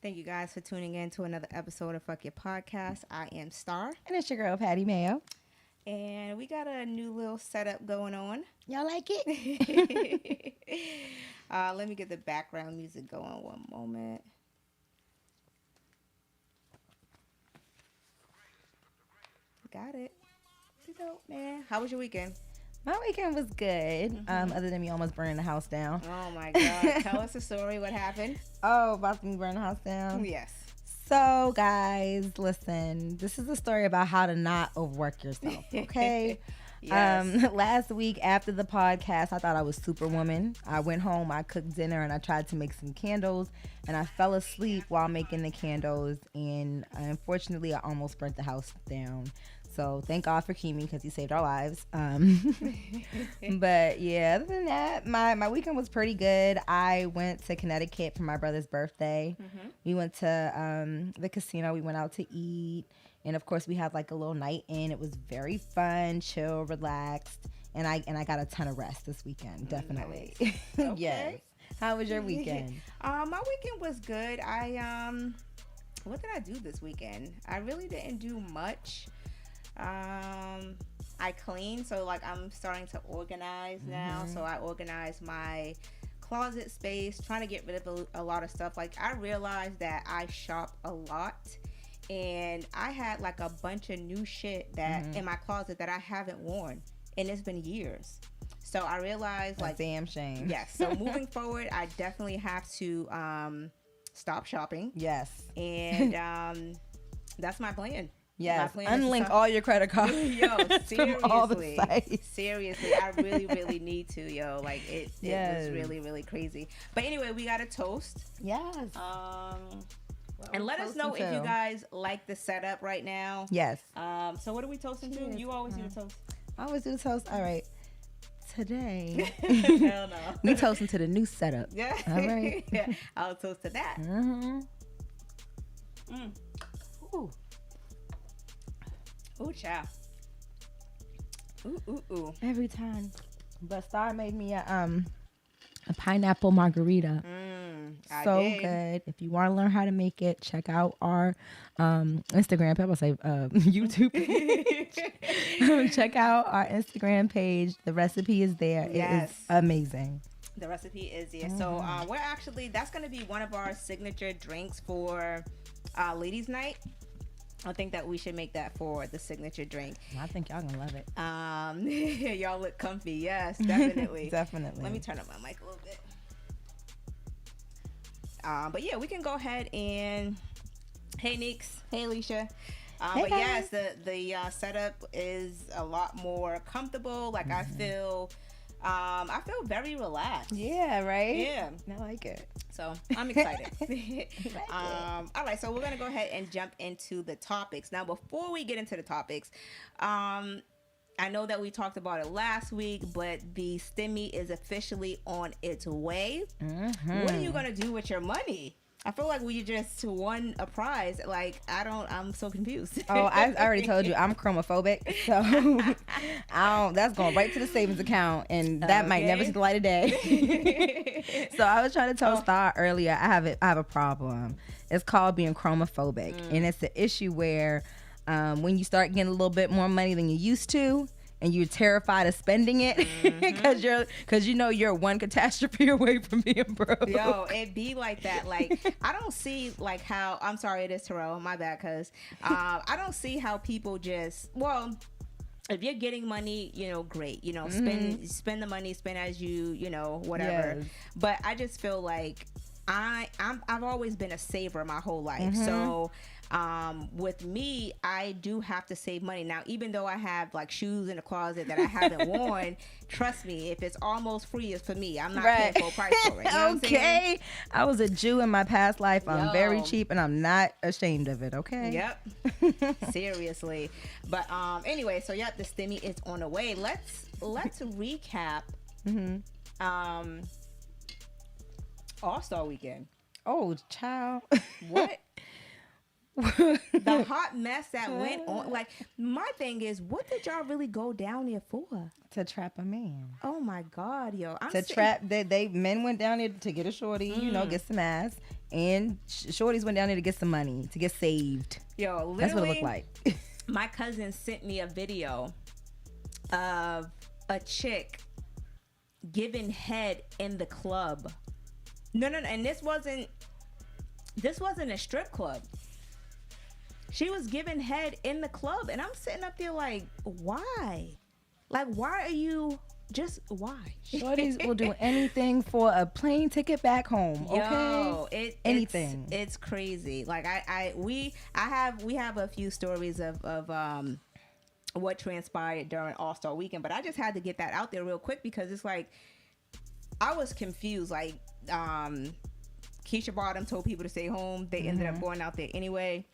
Thank you guys for tuning in to another episode of Fuck Your Podcast. I am Star. And it's your girl, Patty Mayo. And we got a new little setup going on. Y'all like it? Let me get the background music going one moment. Got it. Dope, man. How was your weekend? My weekend was good, other than me almost burning the house down. Oh, my God. Tell us the story. What happened? Oh, about me burning the house down? Yes. So, guys, listen. This is a story about how to not overwork yourself, okay? Yes. Last week after the podcast, I thought I was Superwoman. I went home, I cooked dinner, and I tried to make some candles, and I fell asleep while making the candles, and unfortunately, I almost burnt the house down. So thank God for Kimi because he saved our lives. But yeah, other than that, my weekend was pretty good. I went to Connecticut for my brother's birthday. Mm-hmm. We went to the casino. We went out to eat. And of course, we had like a little night in. It was very fun, chill, relaxed. And I got a ton of rest this weekend, definitely. Nice. Okay. Yes. How was your weekend? My weekend was good. What did I do this weekend? I really didn't do much. I cleaned, so like I'm starting to organize now. So I organized my closet space, trying to get rid of a lot of stuff. Like I realized that I shop a lot, and I had like a bunch of new shit that in my closet that I haven't worn, and it's been years. So I realized like damn shame. Yes. So moving forward, I definitely have to stop shopping. Yes. And that's my plan. Yes, unlink all your credit cards. Yo, seriously, from all the sites. Seriously, I really need to, yo. Like it was really crazy. But anyway, we got a toast. Yes. And let us know if you guys like the setup right now. Yes. So what are we toasting to? You always do the toast. I always do the toast. All right. Today, hell no. We toasting to the new setup. Yeah. All right. Yeah. I'll toast to that. Ooh. Ooh, child. Ooh. Every time. But Star made me a pineapple margarita. So good. If you want to learn how to make it, check out our Instagram page. I'll say YouTube page. Check out our Instagram page. The recipe is there. Yes. It is amazing. The recipe is there. So we're actually, that's going to be one of our signature drinks for ladies' night. I think that we should make that for the signature drink. I think y'all gonna love it. Y'all look comfy. Yes, definitely. Definitely. Let me turn up my mic a little bit. But yeah, we can go ahead and hey Neeks, hey Alicia. Hey but guys. yes, the setup is a lot more comfortable. Like I feel very relaxed. Yeah, right? Yeah. I like it. So I'm excited. All right, so we're gonna go ahead and jump into the topics. Now, before we get into the topics, I know that we talked about it last week, but the stimmy is officially on its way. What are you gonna do with your money? I feel like we just won a prize. Like, I'm so confused. Oh, I already told you, I'm chromophobic. So that's going right to the savings account, and that might never see the light of day. So I was trying to tell Star earlier, I have a problem. It's called being chromophobic. And it's the issue where when you start getting a little bit more money than you used to, and you're terrified of spending it because you're one catastrophe away from being broke. Yo, it be like that. Like I don't see like how. I'm sorry, it is Terrell. My bad, cuz I don't see how people just if you're getting money, great. Spend the money, spend as you whatever. Yes. But I just feel like I've always been a saver my whole life. So with me, I do have to save money. Now, even though I have like shoes in the closet that I haven't worn, trust me, if it's almost free, it's for me. I'm not paying full price for it. You know Okay. I was a Jew in my past life. I'm very cheap and I'm not ashamed of it. Okay. Yep. Seriously. But anyway, so the stimmy is on the way. Let's recap All-Star Weekend. Oh, child. What The hot mess that went on. Like, my thing is, what did y'all really go down there for? To trap a man. Oh my God, yo! Men went down there to get a shorty, get some ass, and shorties went down there to get some money, to get saved. Yo, literally, that's what it looked like. My cousin sent me a video of a chick giving head in the club. No, and this wasn't a strip club. She was giving head in the club, and I'm sitting up there like, why? Like, why are you just, why? Shorties will do anything for a plane ticket back home, okay? Yo, anything. It's crazy. Like, we have a few stories of what transpired during All-Star Weekend, but I just had to get that out there real quick because it's like, I was confused. Like, Keisha Bottom told people to stay home. They ended up going out there anyway.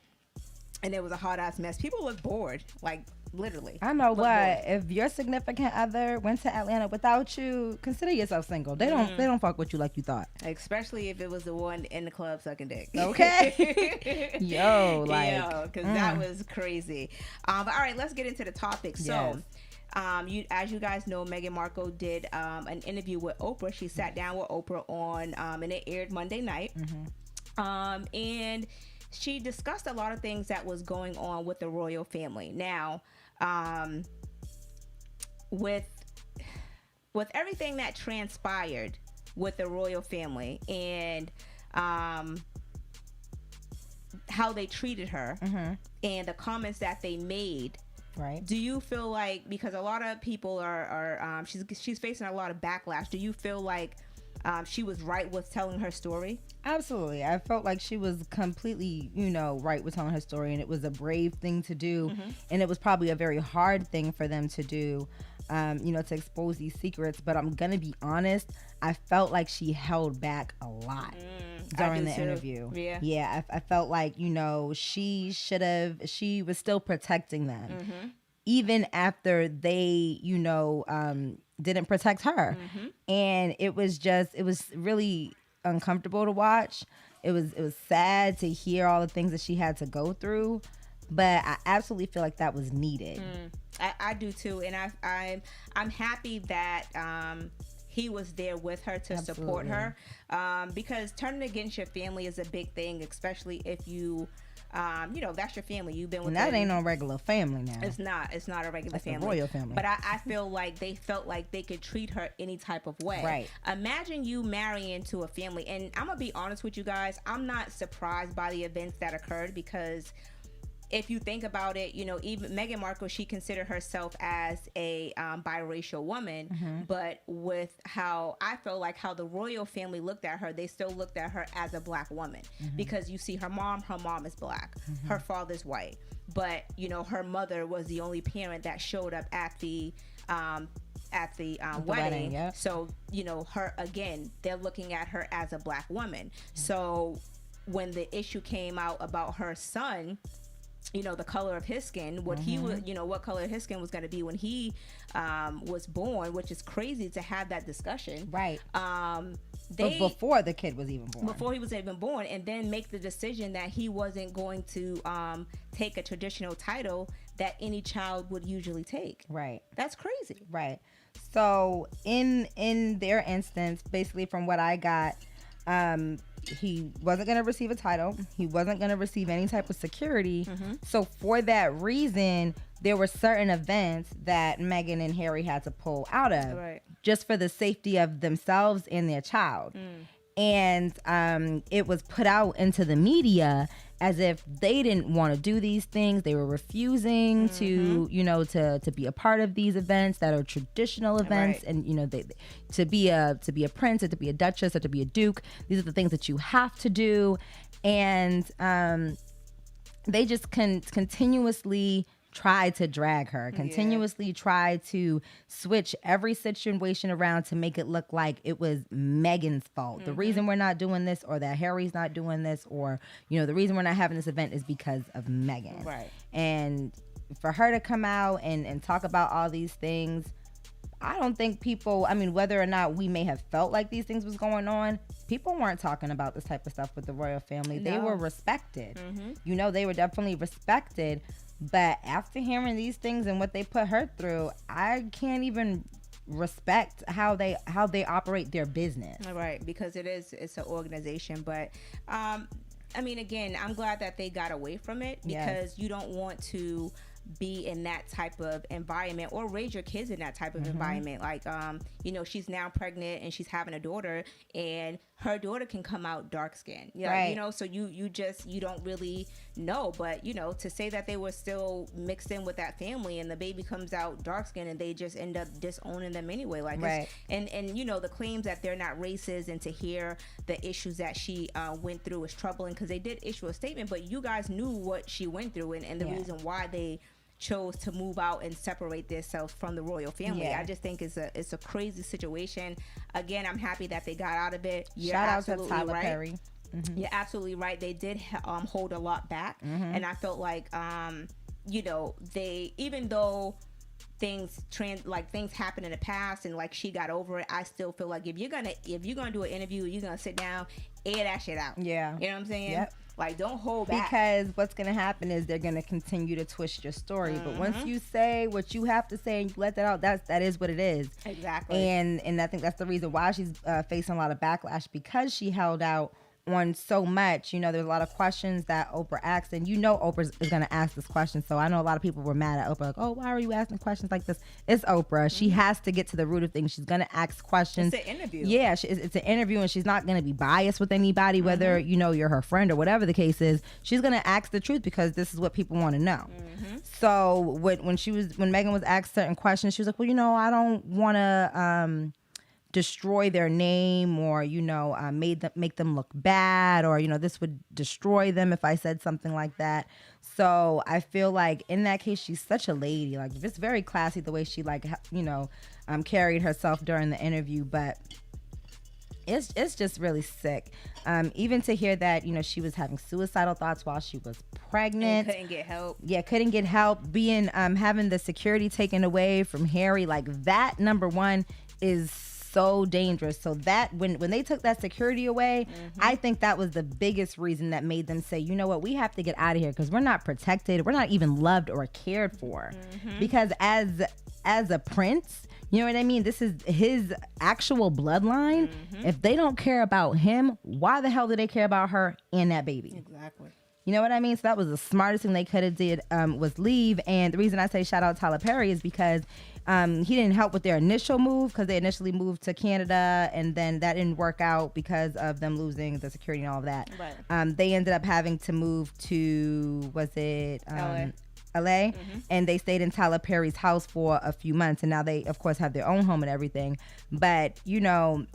And it was a hot ass mess. People look bored, like literally. I know what. Bored. If your significant other went to Atlanta without you, consider yourself single. They don't fuck with you like you thought. Especially if it was the one in the club sucking dick. Okay. Because that was crazy. But all right, let's get into the topic. So, as you guys know, Meghan Markle did an interview with Oprah. She sat down with Oprah on, and it aired Monday night. And she discussed a lot of things that was going on with the royal family. Now, with everything that transpired with the royal family and how they treated her and the comments that they made, right? Do you feel like, because a lot of people are she's facing a lot of backlash, do you feel like she was right with telling her story? Absolutely. I felt like she was completely, right with telling her story, and it was a brave thing to do. And it was probably a very hard thing for them to do, to expose these secrets. But I'm going to be honest, I felt like she held back a lot during the interview. Yeah. I felt like, she was still protecting them. Even after they, didn't protect her. And it was really uncomfortable to watch. It was sad to hear all the things that she had to go through, but I absolutely feel like that was needed. I do too, and I'm happy that he was there with her to support her, because turning against your family is a big thing, especially if you that's your family. You've been with them. That ain't no regular family now. It's not a regular family. A royal family. But I feel like they felt like they could treat her any type of way. Right. Imagine you marrying into a family, and I'm gonna be honest with you guys, I'm not surprised by the events that occurred, because if you think about it, even Meghan Markle, she considered herself as a biracial woman, but with how I feel like how the royal family looked at her, they still looked at her as a black woman, because you see her mom is black, her father's white, but her mother was the only parent that showed up at the wedding. Yeah. So her, again, they're looking at her as a black woman. So when the issue came out about her son, the color of his skin, what he would, what color his skin was going to be when he was born, which is crazy to have that discussion. Right. But before the kid was even born. Before he was even born, and then make the decision that he wasn't going to take a traditional title that any child would usually take. Right. That's crazy. Right. So in their instance, basically from what I got, he wasn't going to receive a title. He wasn't going to receive any type of security. So for that reason, there were certain events that Meghan and Harry had to pull out of, just for the safety of themselves and their child. And it was put out into the media as if they didn't want to do these things. They were refusing to be a part of these events that are traditional events, and to be a prince, or to be a duchess, or to be a duke. These are the things that you have to do, and they just continuously tried to drag her, continuously tried to switch every situation around to make it look like it was Meghan's fault. The reason we're not doing this, or that Harry's not doing this, or the reason we're not having this event is because of Meghan. Right. And for her to come out and talk about all these things, I don't think people, whether or not we may have felt like these things was going on, people weren't talking about this type of stuff with the royal family. No. They were respected. Mm-hmm. You know, they were definitely respected. But after hearing these things and what they put her through, I can't even respect how they operate their business. Right, because it's an organization. But I mean, again, I'm glad that they got away from it, because you don't want to be in that type of environment or raise your kids in that type of environment. Like, you know, she's now pregnant and she's having a daughter, and her daughter can come out dark skinned. Yeah, right. You know, so you don't really know. But, you know, to say that they were still mixed in with that family and the baby comes out dark skinned and they just end up disowning them anyway. Like, right. And you know, the claims that they're not racist, and to hear the issues that she went through is troubling, because they did issue a statement, but you guys knew what she went through and the reason why they chose to move out and separate themselves from the royal family. I just think it's a crazy situation. Again, I'm happy that they got out of it. Shout out to Tyler Perry. You're absolutely right. They did hold a lot back, and I felt like you know, they, even though things happened in the past and like she got over it, I still feel like if you're gonna do an interview, you're gonna sit down, air that shit out. Yeah, you know what I'm saying? Yep. Like, don't hold back. Because what's going to happen is they're going to continue to twist your story. But once you say what you have to say and you let that out, that is what it is. Exactly. And I think that's the reason why she's facing a lot of backlash, because she held out on so much. You know, there's a lot of questions that Oprah asked, and you know Oprah is going to ask this question. So I know a lot of people were mad at Oprah, like, oh, why are you asking questions like this? It's Oprah. She has to get to the root of things. She's going to ask questions. It's an interview. Yeah, it's an interview, and she's not going to be biased with anybody, whether, you know, you're her friend or whatever the case is. She's going to ask the truth, because this is what people want to know. So when Meghan was asked certain questions, she was like, well, you know, I don't want to destroy their name, or, you know, make them look bad, or, you know, this would destroy them if I said something like that. So I feel like in that case, she's such a lady. Like, it's very classy the way she, like, you know, carried herself during the interview. But it's just really sick. Even to hear that, you know, she was having suicidal thoughts while she was pregnant. And couldn't get help. Yeah, couldn't get help. Being having the security taken away from Harry, like, that, number one, is so dangerous. So that when they took that security away, I think that was the biggest reason that made them say, you know what, we have to get out of here, because we're not protected, we're not even loved or cared for. Because as a prince, you know what I mean, this is his actual bloodline. If they don't care about him, why the hell do they care about her and that baby? Exactly. You know what I mean? So that was the smartest thing they could have did, was leave. And the reason I say shout out Tyler Perry is because he didn't help with their initial move, because they initially moved to Canada, and then that didn't work out because of them losing the security and all of that. Right. They ended up having to move to, was it LA? And they stayed in Tyler Perry's house for a few months, and now they, of course, have their own home and everything. But, you know,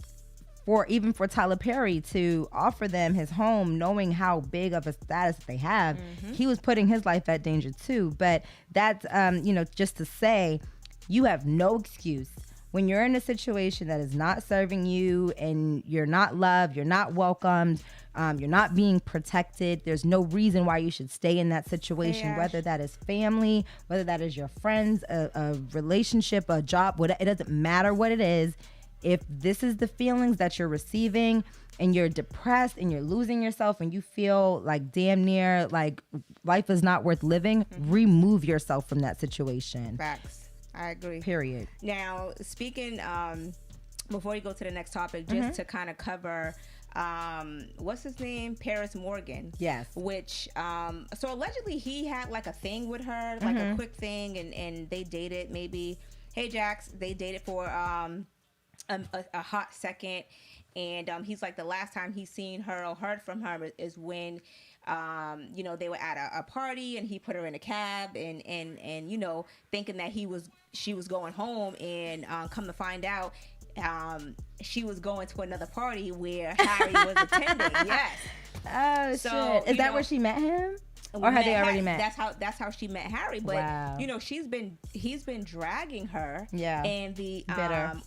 even for Tyler Perry to offer them his home, knowing how big of a status they have, he was putting his life at danger too. But that's, you know, just to say, you have no excuse when you're in a situation that is not serving you, and you're not loved, you're not welcomed, you're not being protected. There's no reason why you should stay in that situation, whether that is family, whether that is your friends, a relationship, a job, it doesn't matter what it is. If this is the feelings that you're receiving, and you're depressed and you're losing yourself, and you feel like damn near like life is not worth living, remove yourself from that situation. Facts. I agree. Period. Now, speaking, before you go to the next topic, just to kind of cover, what's his name? Piers Morgan. Yes. Which, so allegedly he had like a thing with her, like a quick thing, and they dated maybe, hey Jax, they dated for a hot second. And he's like, the last time he's seen her or heard from her is when, you know, they were at a party, and he put her in a cab, and you know, thinking that she was going home, and come to find out, she was going to another party where Harry was attending. Yes. Oh, so, shit. Is that where she met him? Or had they already met? That's how she met Harry. But wow. you know, he's been dragging her. Yeah. And the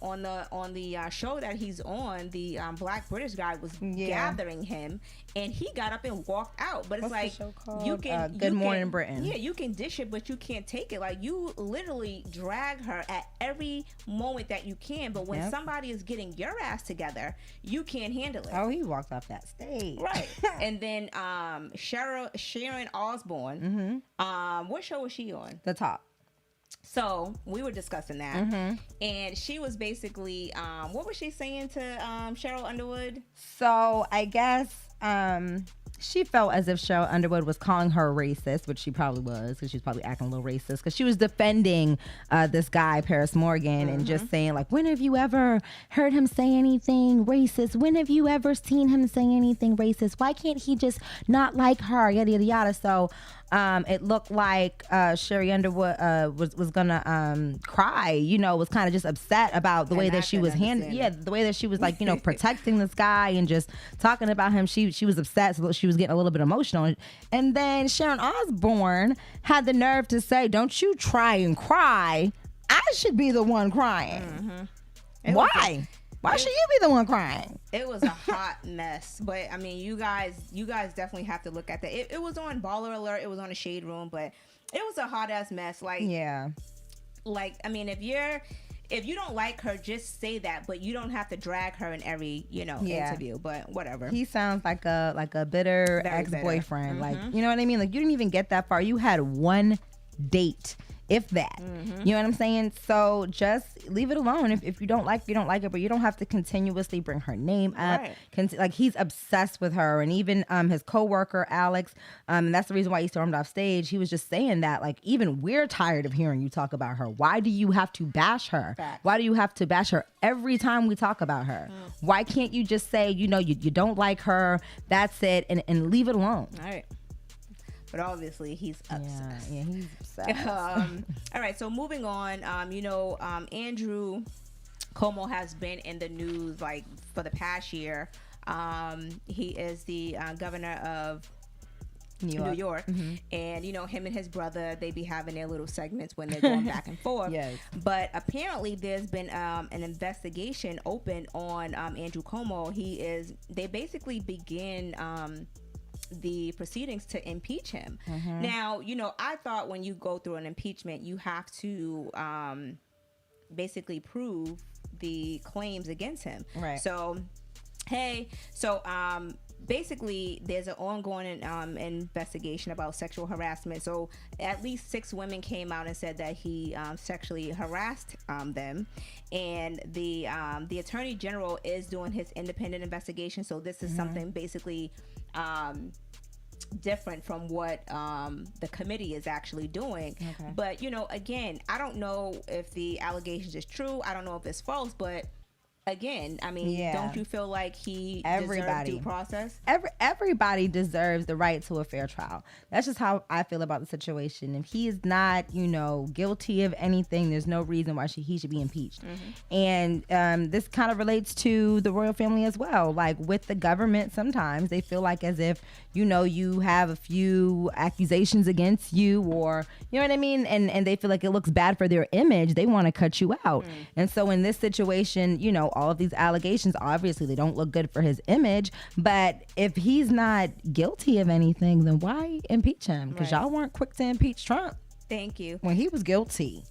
on the show that he's on, the black British guy was gathering him, and he got up and walked out. But it's What's the show called? You can Good Morning Britain. Yeah, you can dish it, but you can't take it. Like, you literally drag her at every moment that you can. But when somebody is getting your ass together, you can't handle it. Oh, he walked off that stage. Right. And then Sharon Osbourne, what show was she on? The Top. So we were discussing that, and she was basically, what was she saying to Cheryl Underwood? So I guess she felt as if Cheryl Underwood was calling her racist, which she probably was, because she was probably acting a little racist, because she was defending this guy, Piers Morgan, and just saying, like, when have you ever heard him say anything racist? When have you ever seen him say anything racist? Why can't he just not like her? Yada, yada, yada. So it looked like Sherry Underwood was gonna cry, you know, was kind of just upset about the way that she was the way that she was, like, you know, protecting this guy and just talking about him. She was upset, so she was getting a little bit emotional. And then Sharon Osbourne had the nerve to say, "Don't you try and cry. I should be the one crying." Why? Why should you be the one crying? It was a hot mess. But I mean, you guys definitely have to look at that. It was on Baller Alert. It was on the Shade Room, but it was a hot ass mess. Like, like, I mean, if you don't like her, just say that, but you don't have to drag her in every, you know, interview. But whatever. He sounds like a bitter ex-boyfriend. Like, you know what I mean? Like, you didn't even get that far. You had one date, if that. You know what I'm saying? So just leave it alone. If you don't like it, you don't like it, but you don't have to continuously bring her name up. Like, he's obsessed with her. And even his co-worker Alex, and that's the reason why he stormed off stage. He was just saying that, like, even we're tired of hearing you talk about her. Why do you have to bash her? Why do you have to bash her every time we talk about her? Why can't you just say, you know, you don't like her, that's it, and leave it alone? All right. But obviously he's obsessed. Yeah, he's obsessed. All right, so moving on, you know, Andrew Cuomo has been in the news, like, for the past year. He is the governor of New York. And, you know, him and his brother, they be having their little segments when they're going back and forth. But apparently there's been an investigation open on Andrew Cuomo. They basically begin the proceedings to impeach him. Now, you know, I thought when you go through an impeachment, you have to basically prove the claims against him. So basically there's an ongoing investigation about sexual harassment. So at least 6 women came out and said that he sexually harassed them, and the attorney general is doing his independent investigation. So this is something basically different from what the committee is actually doing. But, you know, again, I don't know if the allegations is true. I don't know if it's false, but again, I mean, don't you feel like he deserved due process? Everybody deserves the right to a fair trial. That's just how I feel about the situation. If he is not, you know, guilty of anything, there's no reason why he should be impeached. And this kind of relates to the royal family as well. Like, with the government, sometimes they feel like as if, you know, you have a few accusations against you, or, you know what I mean? And they feel like it looks bad for their image. They want to cut you out. And so in this situation, you know, all of these allegations, obviously they don't look good for his image, but if he's not guilty of anything, then why impeach him? Because y'all weren't quick to impeach Trump. Thank you. When he was guilty.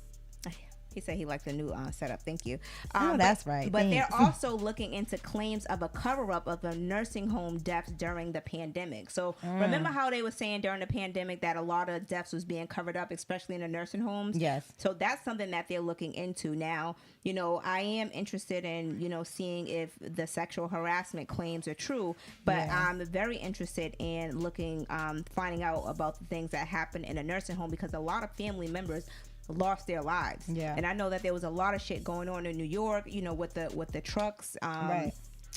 He said he liked the new setup. Thank you. That's right. But they're also looking into claims of a cover-up of the nursing home deaths during the pandemic. So remember how they were saying during the pandemic that a lot of deaths was being covered up, especially in the nursing homes? So that's something that they're looking into now. You know, I am interested in, you know, seeing if the sexual harassment claims are true, but I'm very interested in looking, finding out about the things that happened in a nursing home, because a lot of family members lost their lives. And I know that there was a lot of shit going on in New York, you know, with the trucks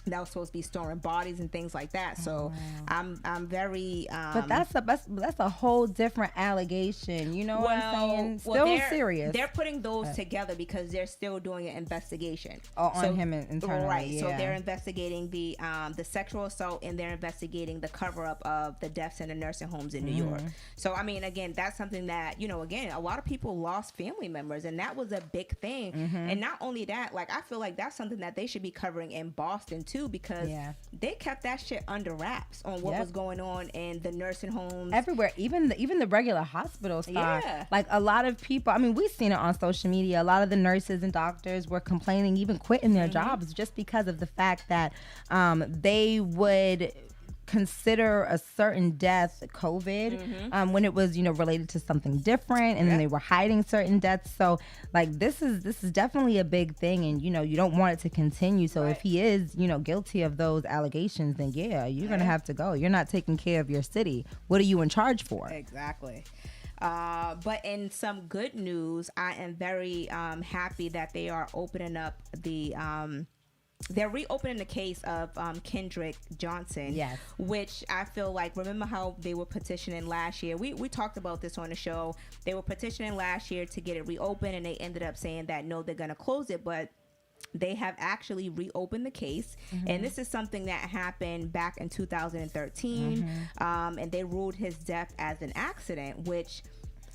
that was supposed to be storing bodies and things like that. So I'm very but that's a whole different allegation, you know what I'm saying? Still serious. They're putting those together because they're still doing an investigation on him internally. Right. Yeah. So they're investigating the sexual assault, and they're investigating the cover up of the deaths in the nursing homes in New York. So I mean, again, that's something that, you know, again, a lot of people lost family members, and that was a big thing. And not only that, like, I feel like that's something that they should be covering in Boston too, because they kept that shit under wraps on what was going on in the nursing homes everywhere, even the regular hospitals. Like, a lot of people, I mean, we've seen it on social media, a lot of the nurses and doctors were complaining, even quitting their jobs, just because of the fact that they would consider a certain death COVID when it was, you know, related to something different, and then they were hiding certain deaths. So like, this is definitely a big thing, and you know, you don't want it to continue. So if he is, you know, guilty of those allegations, then you're gonna have to go. You're not taking care of your city. What are you in charge for? Exactly. But in some good news, I am very happy that they are opening up the they're reopening the case of Kendrick Johnson, which I feel like, remember how they were petitioning last year? We talked about this on the show. They were petitioning last year to get it reopened, and they ended up saying that no, they're going to close it, but they have actually reopened the case. And this is something that happened back in 2013, and they ruled his death as an accident, which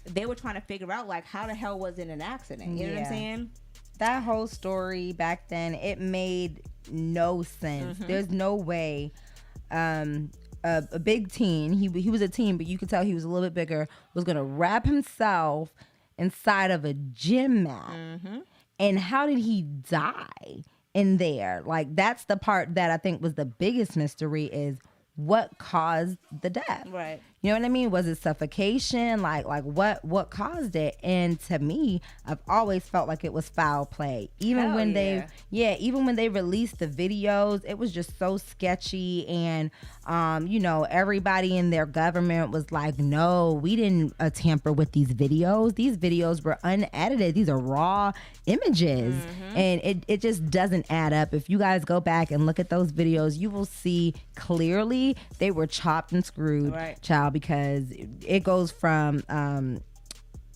they were trying to figure out, like, how the hell was it an accident? You know what I'm saying? That whole story back then, it made no sense. There's no way a big teen, he was a teen, but you could tell he was a little bit bigger, was going to wrap himself inside of a gym mat. And how did he die in there? Like, that's the part that I think was the biggest mystery, is what caused the death. Right. You know what I mean? Was it suffocation? Like what caused it? And to me, I've always felt like it was foul play. Even when they released the videos, it was just so sketchy. And you know, everybody in their government was like, no, we didn't tamper with these videos. These videos were unedited. These are raw images. And it just doesn't add up. If you guys go back and look at those videos, you will see clearly they were chopped and screwed, child, because it goes from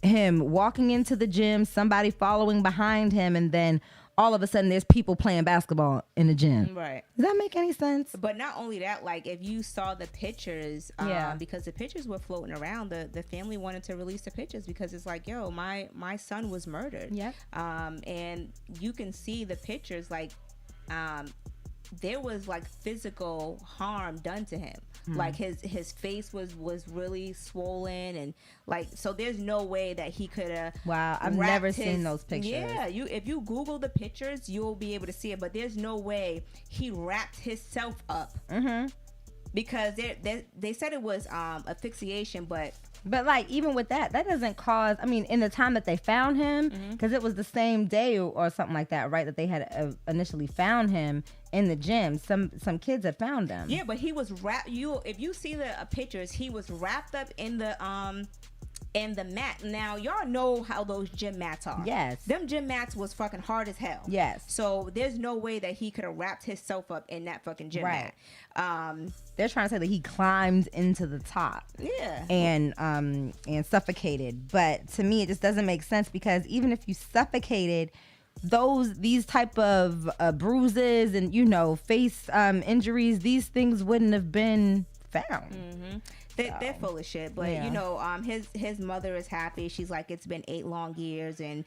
him walking into the gym, somebody following behind him, and then all of a sudden there's people playing basketball in the gym. Right. Does that make any sense? But not only that, like, if you saw the pictures, because the pictures were floating around, the family wanted to release the pictures, because it's like, yo, my son was murdered. And you can see the pictures, like, there was like physical harm done to him. Like his face was really swollen, and like, so there's no way that he could have. Wow, I've never seen those pictures. Yeah, if you Google the pictures, you'll be able to see it. But there's no way he wrapped himself up. Because they said it was asphyxiation, but like, even with that doesn't cause, I mean, in the time that they found him, because it was the same day or something like that, right, that they had initially found him in the gym. Some kids had found him. Yeah, but he was wrapped. If you see the pictures, he was wrapped up in the mat. Now, y'all know how those gym mats are. Yes. Them gym mats was fucking hard as hell. Yes. So there's no way that he could have wrapped himself up in that fucking gym mat. They're trying to say that he climbed into the top. Yeah. And suffocated. But to me, it just doesn't make sense, because even if you suffocated, these type of bruises and, you know, face injuries, these things wouldn't have been found. They're full of shit, but you know, his mother is happy. She's like, it's been 8 long years, and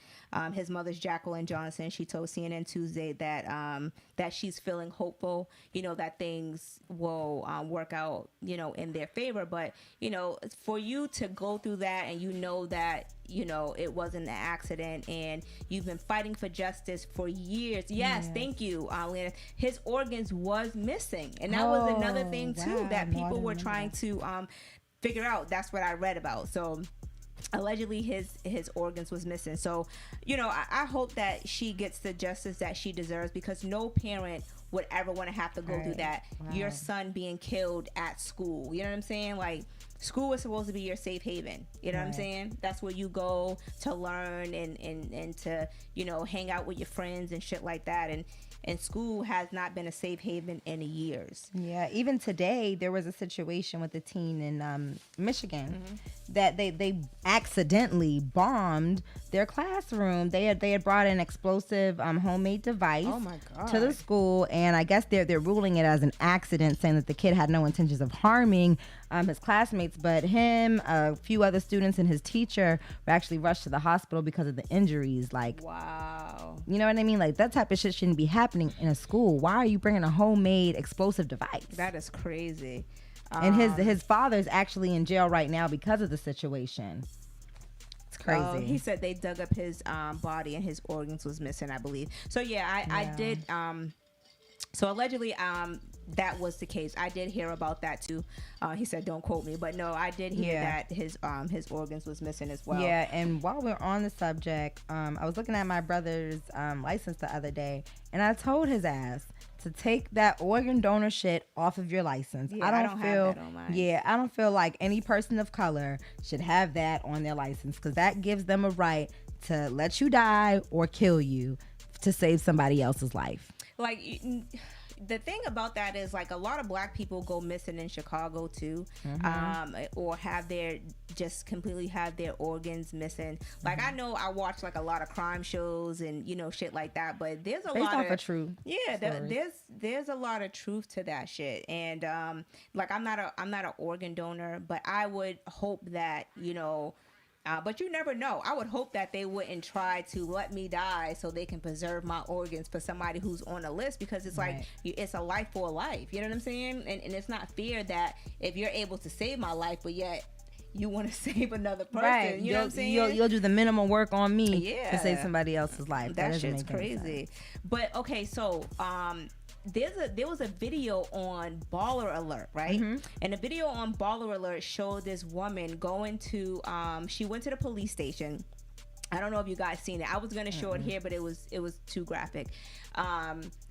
his mother's Jacqueline Johnson. She told CNN Tuesday that she's feeling hopeful, you know, that things will work out, you know, in their favor. But you know, for you to go through that, and you know that, you know, it wasn't an accident, and you've been fighting for justice for years. Yes, thank you, Lena. His organs was missing, and that was another thing too that people were trying to figure out. That's what I read about. So allegedly his organs was missing. So, you know, I hope that she gets the justice that she deserves, because no parent would ever want to have to go through that. Wow. Your son being killed at school. You know what I'm saying? Like, school is supposed to be your safe haven. You know what I'm saying? That's where you go to learn and to, you know, hang out with your friends and shit like that. And school has not been a safe haven in years. Yeah, even today there was a situation with a teen in Michigan that they accidentally bombed their classroom. They had brought an explosive homemade device to the school, and I guess they're ruling it as an accident, saying that the kid had no intentions of harming his classmates, but him, a few other students, and his teacher were actually rushed to the hospital because of the injuries. Like, wow, you know what I mean? Like, that type of shit shouldn't be happening in a school. Why are you bringing a homemade explosive device? That is crazy. And his father's actually in jail right now because of the situation. It's crazy. He said they dug up his body and his organs was missing, I believe. So yeah, I did. So allegedly, that was the case. I did hear about that too. He said, "Don't quote me," but no, I did hear that his organs was missing as well. Yeah, and while we're on the subject, I was looking at my brother's license the other day, and I told his ass to take that organ donor shit off of your license. Yeah, I don't feel have that on mine. Yeah, I don't feel like any person of color should have that on their license, because that gives them a right to let you die or kill you to save somebody else's life. Like, the thing about that is, like, a lot of black people go missing in Chicago too, or just completely have their organs missing. Like, I know I watch like a lot of crime shows and, you know, shit like that, but there's a lot of true. Yeah, there's a lot of truth to that shit. And like, I'm not an organ donor, but I would hope that, you know, but you never know. I would hope that they wouldn't try to let me die so they can preserve my organs for somebody who's on a list, because it's like, it's a life for a life. You know what I'm saying? And it's not fair that if you're able to save my life, but yet you want to save another person. Right. You know what I'm saying? You'll do the minimum work on me to save somebody else's life. That shit's crazy. But okay, so there was a video on Baller Alert, right? And the video on Baller Alert showed this woman going to she went to the police station. I don't know if you guys seen it. I was gonna show it here, but it was too graphic.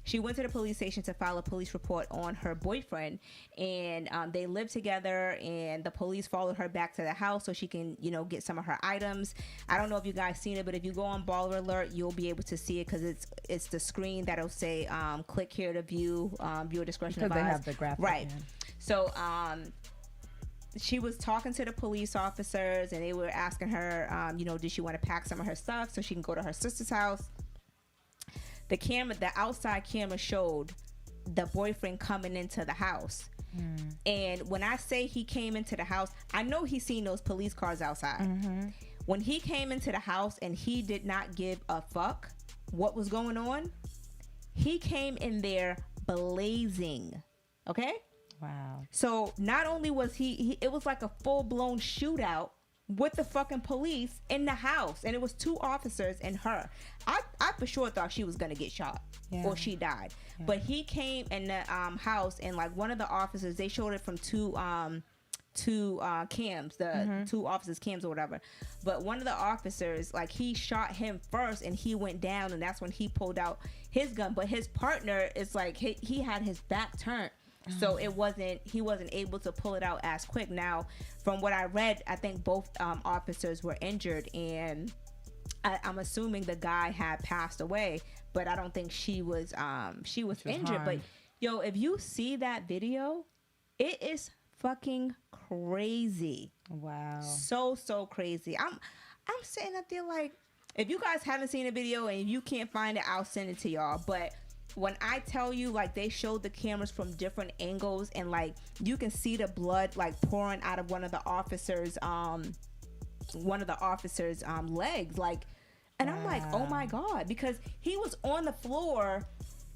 She went to the police station to file a police report on her boyfriend, and they lived together, and the police followed her back to the house so she can, you know, get some of her items. I don't know if you guys seen it, but if you go on Baller Alert, you'll be able to see it, because it's the screen that'll say click here to view, viewer discretion advised. Because they have the graphic. Right. So she was talking to the police officers, and they were asking her, you know, did she want to pack some of her stuff so she can go to her sister's house. The outside camera showed the boyfriend coming into the house. And when I say he came into the house, I know he's seen those police cars outside. When he came into the house and he did not give a fuck what was going on, he came in there blazing. Okay? Wow. So not only was he it was like a full-blown shootout with the fucking police in the house, and it was two officers and her. I for sure thought she was gonna get shot or she died. But he came in the house, and like one of the officers, they showed it from two cams, the two officers' cams or whatever. But one of the officers, like, he shot him first, and he went down, and that's when he pulled out his gun. But his partner is like, he had his back turned. So he wasn't able to pull it out as quick. Now, from what I read, I think both officers were injured, and I'm assuming the guy had passed away, but I don't think she was injured. harmed. But yo, if you see that video, it is fucking crazy. Wow. So crazy. I'm sitting up there like, if you guys haven't seen the video and you can't find it, I'll send it to y'all. But when I tell you, like, they showed the cameras from different angles, and like you can see the blood like pouring out of one of the officers' legs, like, and I'm like, oh my god, because he was on the floor.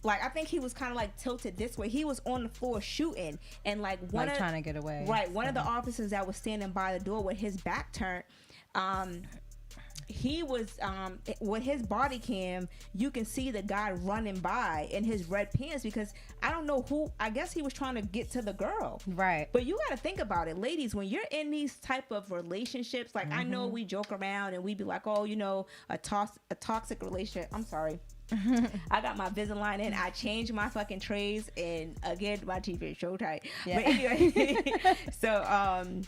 Like, I think he was kind of like tilted this way. He was on the floor shooting, and like trying to get away. Right, one of the officers that was standing by the door with his back turned, he was with his body cam, you can see the guy running by in his red pants, because I don't know who, I guess he was trying to get to the girl. Right. But you got to think about it, ladies, when you're in these type of relationships, like, I know we joke around and we be like, oh, you know, a toxic relationship. I'm sorry. I got my Invisalign in. I changed my fucking trays, and again, my teeth are so tight. Yeah. But anyway, so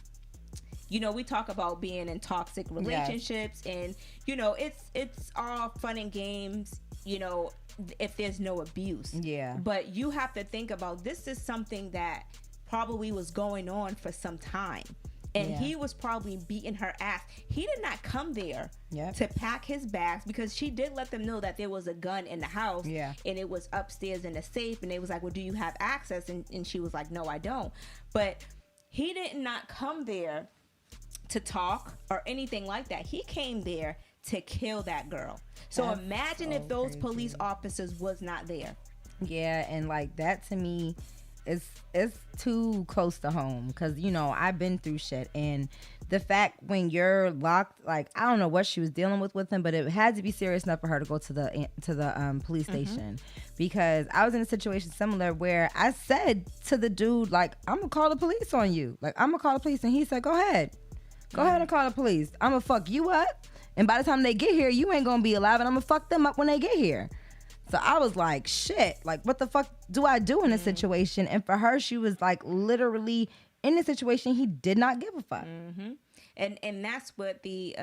you know, we talk about being in toxic relationships, and you know, it's all fun and games, you know, if there's no abuse. Yeah. But you have to think about, this is something that probably was going on for some time. And he was probably beating her ass. He did not come there to pack his bags, because she did let them know that there was a gun in the house. Yeah. And it was upstairs in the safe. And they was like, well, do you have access? And she was like, no, I don't. But he did not come there to talk or anything like that. He came there to kill that girl. So imagine if those police officers was not there. Yeah, and like that to me, it's too close to home, because you know, I've been through shit, and the fact when you're locked, like, I don't know what she was dealing with him, but it had to be serious enough for her to go to the police station, because I was in a situation similar where I said to the dude, like, I'm gonna call the police on you, like, I'm gonna call the police, and he said, go ahead and call the police, I'm gonna fuck you up, and by the time they get here, you ain't gonna be alive, and I'm gonna fuck them up when they get here. So I was like, shit, like, what the fuck do I do in this situation? And for her, she was like literally in a situation he did not give a fuck. And that's what the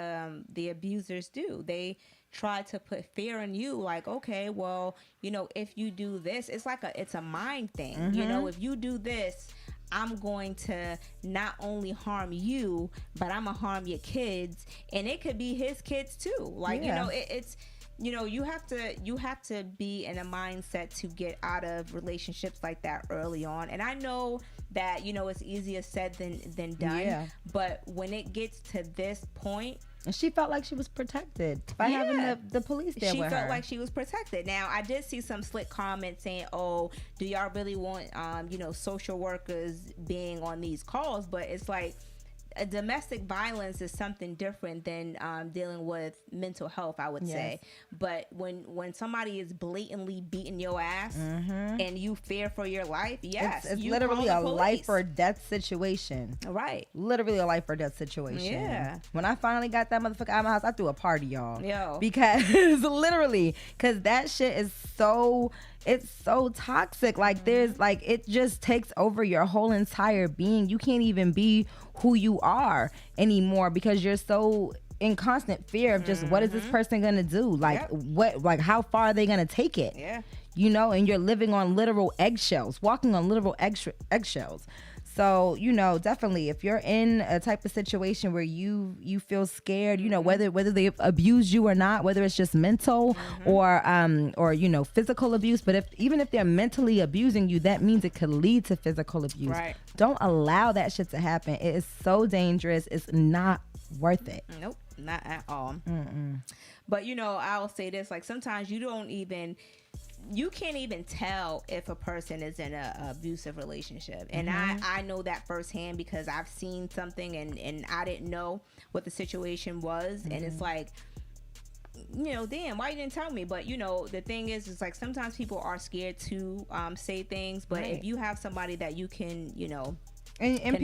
abusers do. They try to put fear in you, like, okay, well, you know, if you do this, it's like it's a mind thing. You know, if you do this, I'm going to not only harm you, but I'm gonna harm your kids, and it could be his kids too. Like, you know, it's, you know, you have to be in a mindset to get out of relationships like that early on. And I know that, you know, it's easier said than done. But when it gets to this point, and she felt like she was protected by having the police there with her. She felt like she was protected. Now, I did see some slick comments saying, oh, do y'all really want, you know, social workers being on these calls? But it's like, domestic violence is something different than dealing with mental health, I would say. But when somebody is blatantly beating your ass and you fear for your life, it's literally a life or death situation. Right. Literally a life or death situation. Yeah. When I finally got that motherfucker out of my house, I threw a party, y'all. Yo. Because literally, because that shit is it's so toxic. Like, there's like, it just takes over your whole entire being. You can't even be who you are anymore, because you're so in constant fear of just what is this person gonna do, like like how far are they gonna take it, you know, and you're living on literal eggshells, walking on literal eggshells. So, you know, definitely if you're in a type of situation where you feel scared, you know, whether they abuse you or not, whether it's just mental or you know, physical abuse, but even if they're mentally abusing you, that means it could lead to physical abuse. Right. Don't allow that shit to happen. It is so dangerous. It's not worth it. Nope, not at all. But you know, I'll say this, like, sometimes you can't even tell if a person is in a abusive relationship. And I know that firsthand, because I've seen something and I didn't know what the situation was. And it's like, you know, damn, why you didn't tell me? But, you know, the thing is like, sometimes people are scared to say things. But if you have somebody that you can, you know, and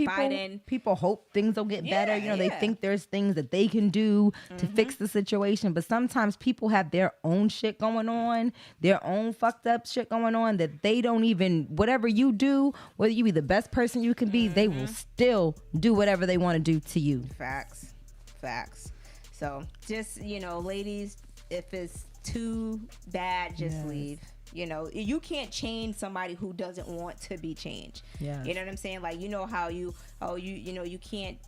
people hope things will get better. You know, they think there's things that they can do to fix the situation. But sometimes people have their own shit going on, their own fucked up shit going on, that they don't even, whatever you do, whether you be the best person you can be, they will still do whatever they want to do to you. Facts. So just, you know, ladies, if it's too bad, just leave. You know, you can't change somebody who doesn't want to be changed. Yeah. You know what I'm saying? Like, you know how you know, you can't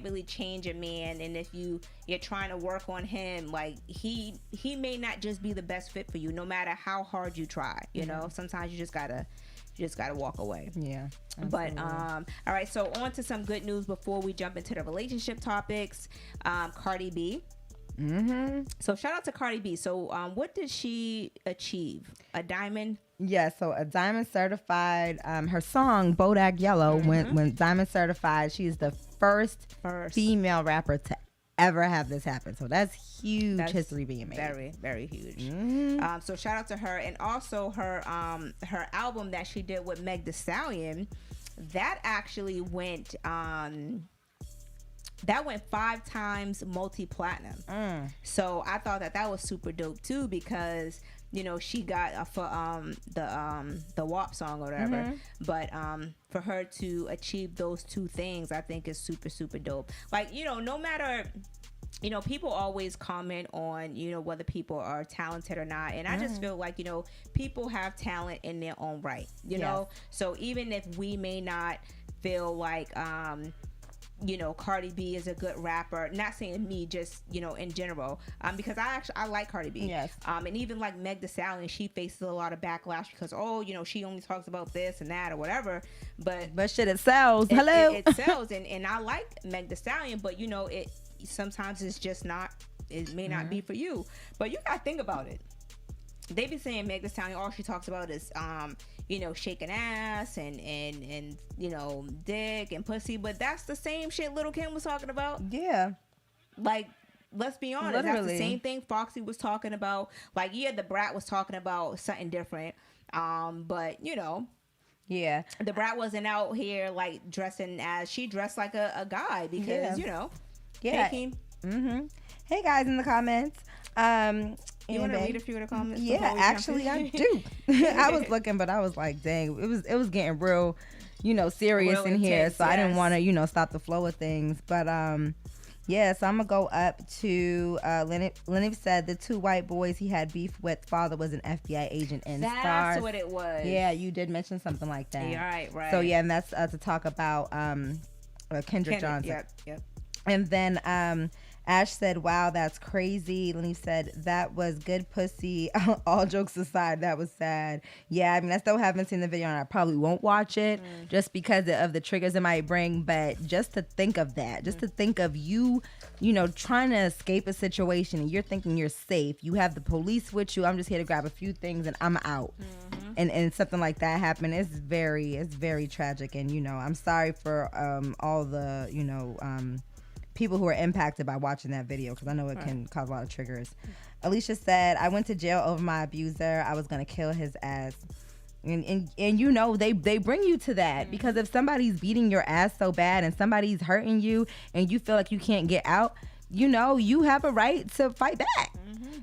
really change a man, and if you're trying to work on him, like, he may not just be the best fit for you, no matter how hard you try. You know, sometimes you just gotta walk away. Yeah. Absolutely. But all right, so on to some good news before we jump into the relationship topics. Cardi B. So shout out to Cardi B. So what did she achieve? A diamond? Yeah, so a diamond certified. Her song Bodak Yellow went diamond certified. She is the first female rapper to ever have this happen. So that's huge. That's history being made. Very, very huge. So shout out to her, and also her album that she did with Meg Thee Stallion, that actually went that went 5 times multi-platinum. So I thought that was super dope too, because, she got for the WAP song or whatever. But for her to achieve those two things, I think is super, super dope. Like, no matter, people always comment on, whether people are talented or not. And I just feel like, people have talent in their own right, you know? So even if we may not feel like, Cardi B is a good rapper, not saying me, just, in general, because I like Cardi B. Yes. And even like Meg Thee Stallion, she faces a lot of backlash because, she only talks about this and that or whatever. But shit, it sells. Hello. It sells. And I like Meg Thee Stallion, but, it sometimes it's just not, it may not be for you. But you gotta think about it. They be saying Meg Thee Stallion, all she talks about is shaking ass and dick and pussy, but that's the same shit Lil' Kim was talking about. Yeah. Like, let's be honest, Literally. that's the same thing Foxy was talking about. Like, yeah, the Brat was talking about something different. But yeah, the Brat wasn't out here like dressing as she dressed like a guy because yeah. Hey, Hey guys in the comments. You want to read a few of the comments? Yeah, actually I do. I was looking, but I was like, dang, it was getting real, serious real in here. intense, So I didn't want to, stop the flow of things. But yeah, so I'm gonna go up to Lenny said the two white boys he had beef with father was an FBI agent in That's Stars. what it was. Yeah, you did mention something like that. Yeah, right. So yeah, and that's to talk about Kendrick Johnson. Yep. And then Ash said, wow, that's crazy. Lenny said, that was good pussy. All jokes aside, that was sad. Yeah, I mean, I still haven't seen the video and I probably won't watch it just because of the triggers it might bring. But just to think of that, just to think of you, trying to escape a situation and you're thinking you're safe. You have the police with you. I'm just here to grab a few things and I'm out. And something like that happened. It's very tragic. And, I'm sorry for all the, people who are impacted by watching that video because I know it can cause a lot of triggers. Alicia said, I went to jail over my abuser. I was gonna kill his ass. And they bring you to that because if somebody's beating your ass so bad and somebody's hurting you and you feel like you can't get out, you have a right to fight back.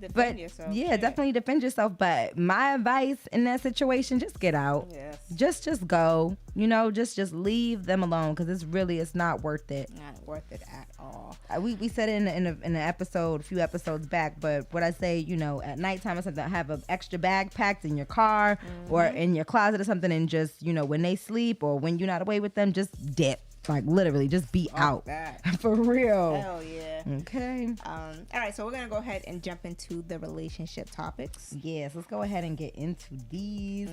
Defend yourself. Yeah, definitely defend yourself. But my advice in that situation, just get out. Yes. Just go. Just leave them alone because it's not worth it. Not worth it at all. We said it in an episode, a few episodes back. But what I say, at nighttime or something, have an extra bag packed in your car or in your closet or something, and just when they sleep or when you're not away with them, just dip. Like literally, just be out. For real. Hell yeah. Okay. All right, so we're gonna go ahead and jump into the relationship topics. Yes, let's go ahead and get into these.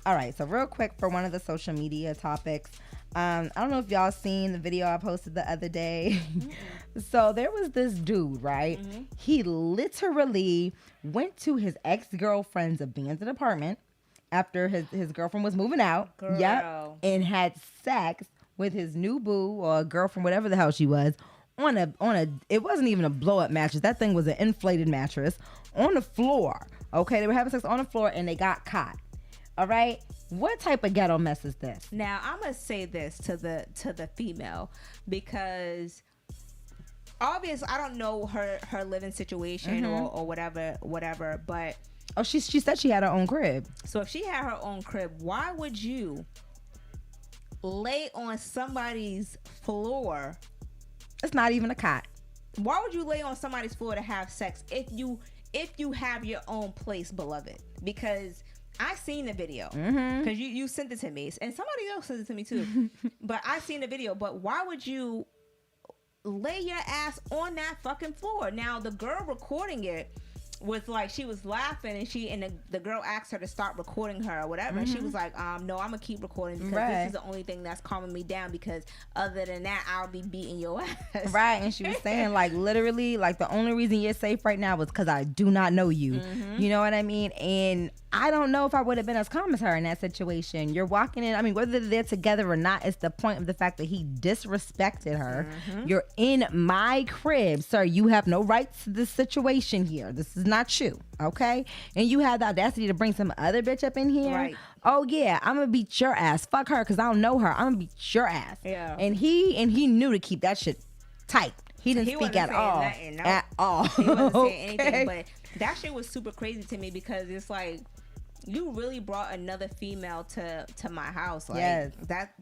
All right, so real quick for one of the social media topics. I don't know if y'all seen the video I posted the other day. So there was this dude, right? He literally went to his ex-girlfriend's abandoned apartment after his girlfriend was moving out. Girl. Yep. And had sex with his new boo or girlfriend, whatever the hell she was, on a it wasn't even a blow up mattress. That thing was an inflated mattress on the floor. Okay, they were having sex on the floor and they got caught. All right, what type of ghetto mess is this? Now I'm gonna say this to the female because obviously I don't know her living situation or whatever, but she said she had her own crib. So if she had her own crib, why would you lay on somebody's floor? It's not even a cot. Why would you lay on somebody's floor to have sex if you have your own place, beloved? Because I seen the video because you sent it to me and somebody else sent it to me too. But I seen the video. But why would you lay your ass on that fucking floor? Now the girl recording it was like, she was laughing and the girl asked her to stop recording her or whatever. And she was like, no, I'm gonna keep recording because this is the only thing that's calming me down, because other than that I'll be beating your ass. Right. And she was saying like literally like the only reason you're safe right now was because I do not know you. You know what I mean? And I don't know if I would have been as calm as her in that situation. You're walking in, I mean, whether they're together or not, it's the point of the fact that he disrespected her. You're in my crib, sir. You have no rights to this situation here. This is not you, okay? And you have the audacity to bring some other bitch up in here. Right. Oh yeah, I'm gonna beat your ass. Fuck her, because I don't know her. I'm gonna beat your ass. Yeah. And he knew to keep that shit tight. He didn't speak at all. At all. He wasn't saying anything, but That shit was super crazy to me because it's like, you really brought another female to my house. Like, yes.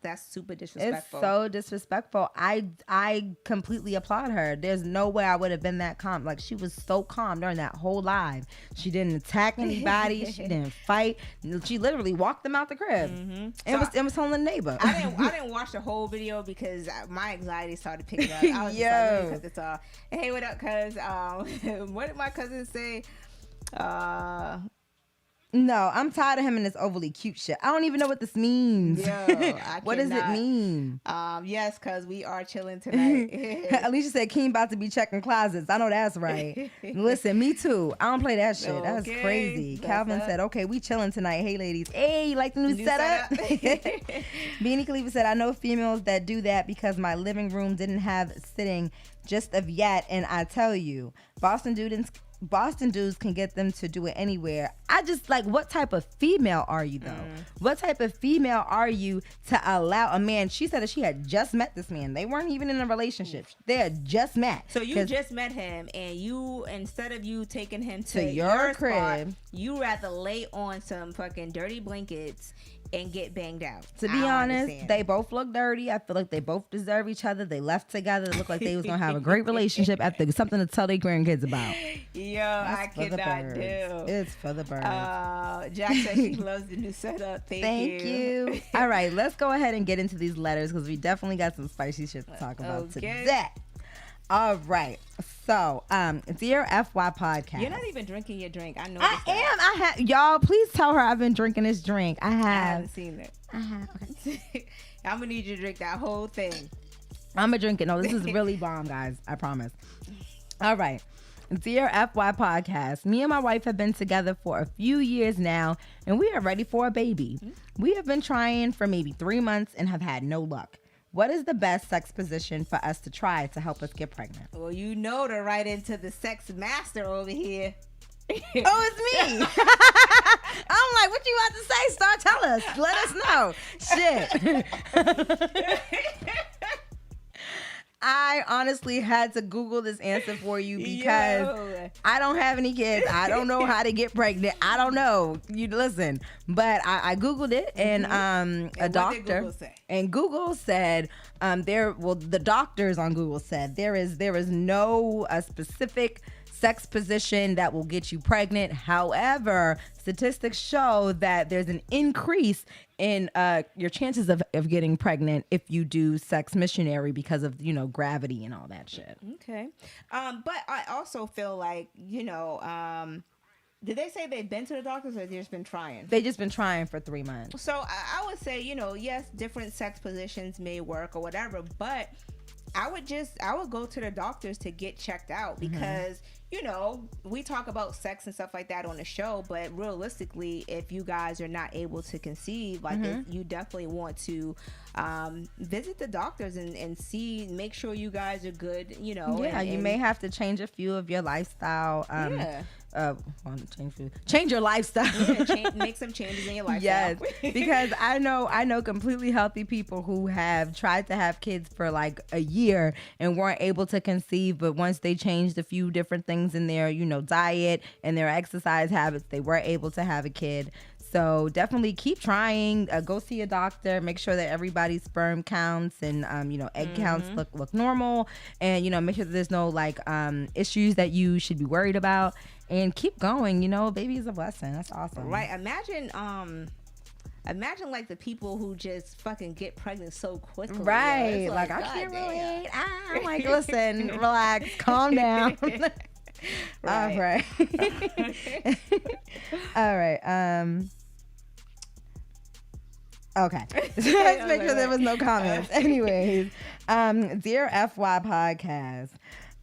That's super disrespectful. It's so disrespectful. I completely applaud her. There's no way I would have been that calm. Like, she was so calm during that whole live. She didn't attack anybody. She didn't fight. She literally walked them out the crib. Mm-hmm. It was telling the neighbor. I didn't watch the whole video because my anxiety started picking up. I was just like, let me cut this off. Hey, what up, cuz? What did my cousin say? No, I'm tired of him and this overly cute shit. I don't even know what this means. What does it mean? Yes, cuz we are chilling tonight. Alicia said King about to be checking closets. I know that's right. Listen, me too. I don't play that shit. That's crazy. Calvin said, okay, we chilling tonight. Hey, ladies. Hey, you like the new setup? Beanie Khalifa said, I know females that do that because my living room didn't have sitting just of yet. And I tell you, Boston dudes can get them to do it anywhere. I just like, what type of female are you though? What type of female are you to allow a man? She said that she had just met this man. They weren't even in a relationship. They had just met. So you just met him, and you, instead of you taking him to your crib, spot, you rather lay on some fucking dirty blankets and get banged out. To be honest, they both look dirty. I feel like they both deserve each other. They left together. They look like they was gonna have a great relationship after something to tell their grandkids about. Yo, I cannot do. It's for the birds. Jack said she loves the new setup. Thank you. All right, let's go ahead and get into these letters because we definitely got some spicy shit to talk about today. All right. So, Dear FY Podcast. You're not even drinking your drink. I know. I have. Y'all, please tell her I've been drinking this drink. I haven't seen it. I have. Okay. I'm gonna need you to drink that whole thing. I'm gonna drink it. No, this is really bomb, guys. I promise. All right. Dear FY Podcast, me and my wife have been together for a few years now, and we are ready for a baby. We have been trying for maybe 3 months and have had no luck. What is the best sex position for us to try to help us get pregnant? Well, you know to write into the sex master over here. Oh, it's me. I'm like, what you about to say? Star, tell us. Let us know. Shit. I honestly had to Google this answer for you because I don't have any kids. I don't know how to get pregnant. I don't know. You listen, but I Googled it, and a doctor Google said the doctors on Google said there is no specific sex position that will get you pregnant. However, statistics show that there's an increase in your chances of getting pregnant if you do sex missionary because of, gravity and all that shit. Okay. But I also feel like, did they say they've been to the doctors or they've just been trying? They just been trying for 3 months. So I would say, yes, different sex positions may work or whatever, but I would go to the doctors to get checked out because, we talk about sex and stuff like that on the show, but realistically, if you guys are not able to conceive, like you definitely want to visit the doctors and make sure you guys are good, Yeah, you may have to change a few of your lifestyle. Change your lifestyle. Yeah, make some changes in your lifestyle. Yes, because I know completely healthy people who have tried to have kids for like a year and weren't able to conceive, but once they changed a few different things in their diet and their exercise habits, they were able to have a kid. So definitely keep trying. Go see a doctor. Make sure that everybody's sperm counts and egg counts look normal, and make sure that there's no issues that you should be worried about. And keep going. Baby is a blessing. That's awesome. Right. Imagine like the people who just fucking get pregnant so quickly. Right. Like I can't relate. I'm like, listen, relax, calm down. Right. All right. Okay. Let's make sure there was no comments. Anyways, Dear FY Podcast.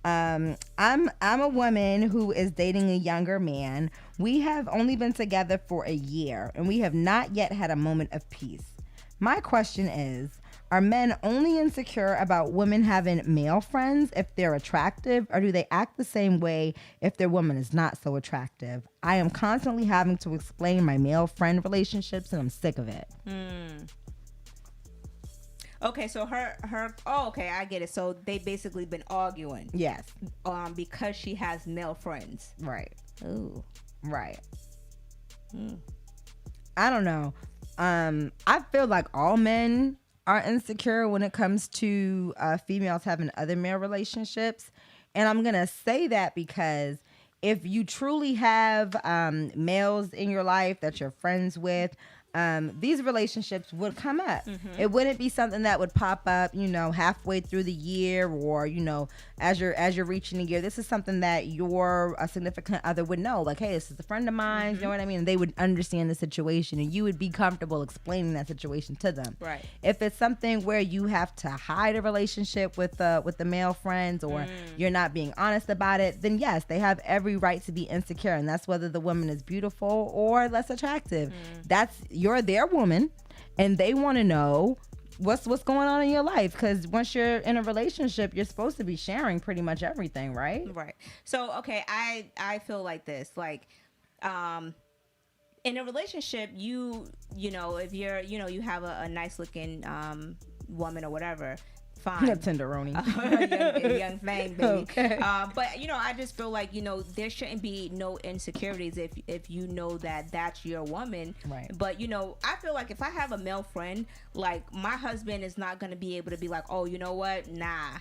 I'm a woman who is dating a younger man. We have only been together for a year, and we have not yet had a moment of peace. My question is, are men only insecure about women having male friends if they're attractive, or do they act the same way if their woman is not so attractive? I am constantly having to explain my male friend relationships, and I'm sick of it. Okay, so okay, I get it. So they basically been arguing. Yes. Because she has male friends. Right. Ooh. Right. I don't know. I feel like all men are insecure when it comes to females having other male relationships. And I'm going to say that because if you truly have males in your life that you're friends with, these relationships would come up. It wouldn't be something that would pop up, halfway through the year or, as you're reaching a year. This is something that your significant other would know. Like, hey, this is a friend of mine. You know what I mean? And they would understand the situation, and you would be comfortable explaining that situation to them. Right. If it's something where you have to hide a relationship with the male friends, or you're not being honest about it, then yes, they have every right to be insecure, and that's whether the woman is beautiful or less attractive. You're their woman, and they want to know what's going on in your life, because once you're in a relationship, you're supposed to be sharing pretty much everything, right? Right. So okay, I feel like this, like in a relationship, you know, if you're, you have a nice looking woman or whatever, fine. Tenderoni. a young thing, baby. Okay. But I just feel like there shouldn't be no insecurities if you know that that's your woman. Right. But I feel like if I have a male friend, like my husband is not gonna be able to be like, oh, you know what, nah,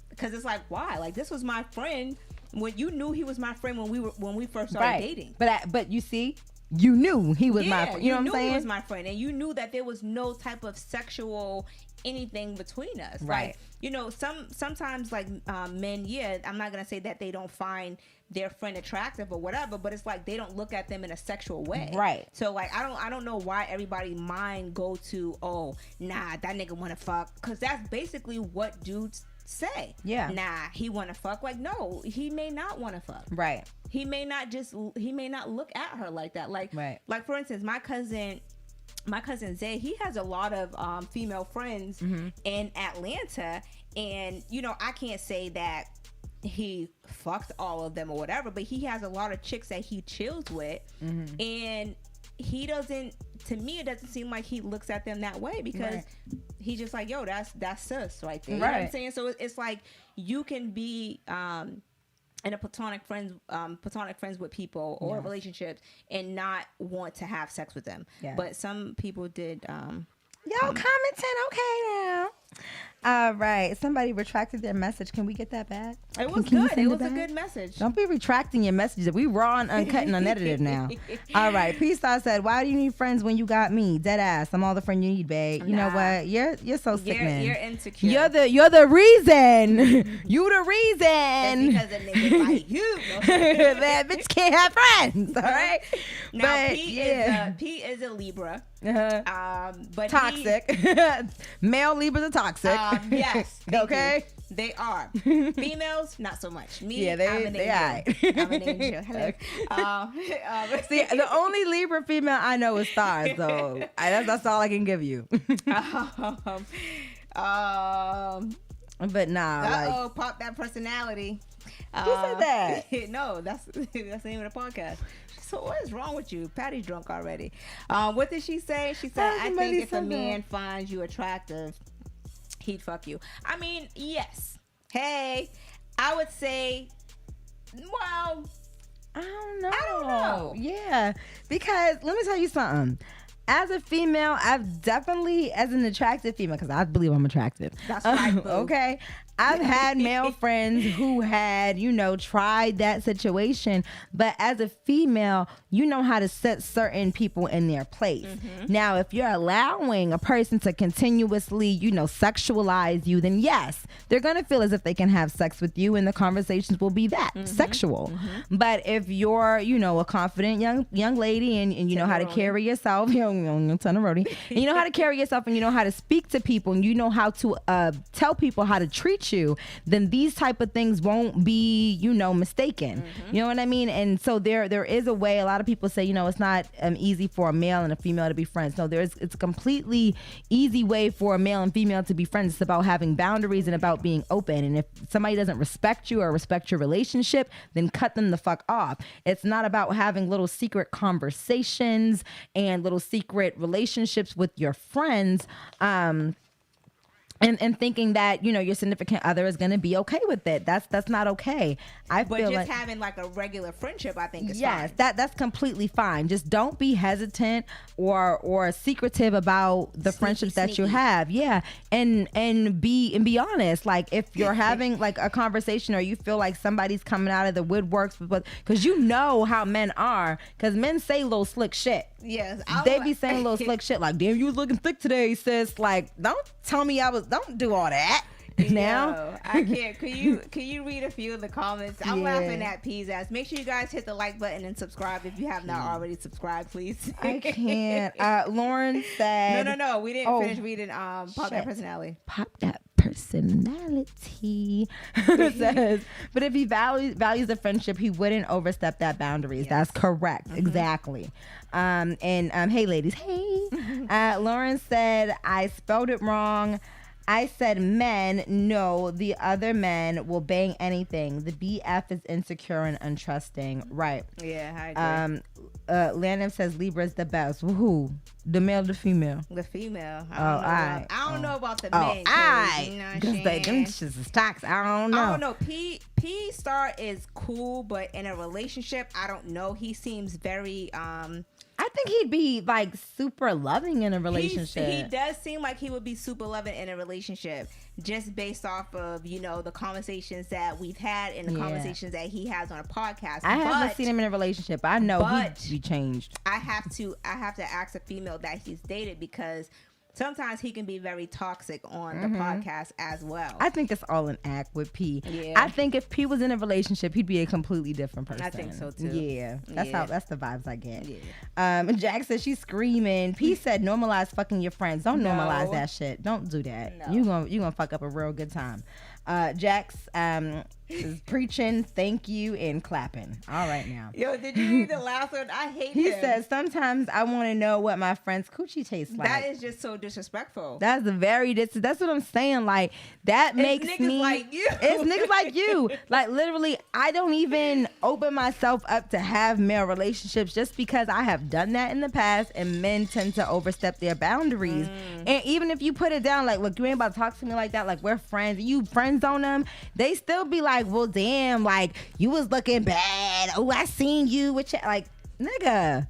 because it's like, why? Like, this was my friend when you knew he was my friend when we first started dating. But you see, you knew he was my friend. You know what I'm saying? He was my friend, and you knew that there was no type of sexual anything between us. Right. Like, sometimes like men, I'm not gonna say that they don't find their friend attractive or whatever, but it's like they don't look at them in a sexual way. Right. So like I don't know why everybody mind go to, oh, nah, that nigga wanna fuck, because that's basically what dudes say. Yeah. Nah, he wanna fuck. Like, no, he may not wanna fuck. Right. He may not look at her like that. Like, right. Like, for instance, my cousin Zay, he has a lot of female friends in Atlanta, and I can't say that he fucked all of them or whatever, but he has a lot of chicks that he chills with, and he doesn't, to me it doesn't seem like he looks at them that way, because he's just like, yo, that's sis right there. You know what I'm saying? So it's like you can be in a platonic friends with people or relationships and not want to have sex with them. But some people did. Y'all commenting, okay now. All right, somebody retracted their message. Can we get that back? It was good. It was a good message. Don't be retracting your messages. We raw and uncut and unedited now. All right, Peace Star said, "Why do you need friends when you got me? Dead ass. I'm all the friend you need, babe. You know what? You're so sick, man. You're insecure. You're the reason. You the reason. That's because a nigga like you. That bitch can't have friends. All right. Now Pete is a Libra. But toxic. Male Libras are toxic. Yes. Okay. They are. Females, not so much. Me, I'm an angel. I'm an angel. Hello. See, the only Libra female I know is Stars, so that's all I can give you. But nah. Pop that personality. Who said that? No, that's the name of the podcast. So what is wrong with you? Patty's drunk already. What did she say? She said, I think if a man finds you attractive, he'd fuck you. I mean, yes. Hey, I would say, well, I don't know. Yeah, because let me tell you something. As a female, I've definitely, as an attractive female, because I believe I'm attractive. That's right. Okay. I've had male friends who had, tried that situation. But as a female, you know how to set certain people in their place. Now, if you're allowing a person to continuously, sexualize you, then yes, they're going to feel as if they can have sex with you, and the conversations will be that sexual. But if you're, a confident young lady and you know how to carry yourself, and you know how to carry yourself, and you know how to speak to people, and you know how to tell people how to treat you, then these type of things won't be, mistaken. You know what I mean? And so there is a way. A lot of people say, it's not easy for a male and a female to be friends. No, it's a completely easy way for a male and female to be friends. It's about having boundaries and about being open. And if somebody doesn't respect you or respect your relationship, then cut them the fuck off. It's not about having little secret conversations and little secret relationships with your friends. and thinking that, you know, your significant other is going to be okay with it. That's not okay. But just like having like a regular friendship, I think is fine. That's completely fine. Just don't be hesitant or secretive about the friendships that you have. Yeah. And be honest. Like if you're having like a conversation or you feel like somebody's coming out of the woodworks, because you know how men are, because men say little slick shit. Yes, they be saying little slick shit like, damn, you was looking thick today, sis. Like, don't tell me don't do all that. Now I can't. Can you read a few of the comments? I'm laughing at Piers ass. Make sure you guys hit the like button and subscribe if you have not already subscribed, please. I can't. Lauren said no, we didn't finish reading Pop That Personality. Pop That Personality. Says, but if he values the friendship, he wouldn't overstep that boundaries. Yes. That's correct. Exactly. Hey ladies, hey. Lauren said, I spelled it wrong. I said men. No, the other men will bang anything. The BF is insecure and untrusting. Right. Yeah, I agree. Landon says Libra is the best. Who? The male or the female? The female. I don't know about the men. Because them shits is toxic. I don't know. I don't know. P Star is cool, but in a relationship, I don't know. He seems very I think he'd be like super loving in a relationship. He does seem like he would be super loving in a relationship, just based off of, you know, the conversations that we've had and the conversations that he has on a podcast. I haven't seen him in a relationship. I know he'd be changed. I have to ask a female that he's dated, because sometimes he can be very toxic on the podcast as well. I think it's all an act with P. Yeah. I think if P was in a relationship, he'd be a completely different person. I think so too. Yeah. That's the vibes I get. Yeah. Jack says she's screaming. P said normalize fucking your friends. Don't normalize that shit. Don't do that. No. You gonna fuck up a real good time. Jax is preaching, thank you, and clapping. All right now. Yo, did you read the last one? I hate He him. says, sometimes I want to know what my friend's coochie tastes like. That is just so disrespectful. That's that's what I'm saying. Like, that makes niggas me... like you. It's niggas like you. Like, literally, I don't even open myself up to have male relationships just because I have done that in the past, and men tend to overstep their boundaries. And even if you put it down, like, look, you ain't about to talk to me like that, like, we're friends, you friends on them, they still be like, well, damn, like, you was looking bad. Oh, I seen you with your, like, nigga.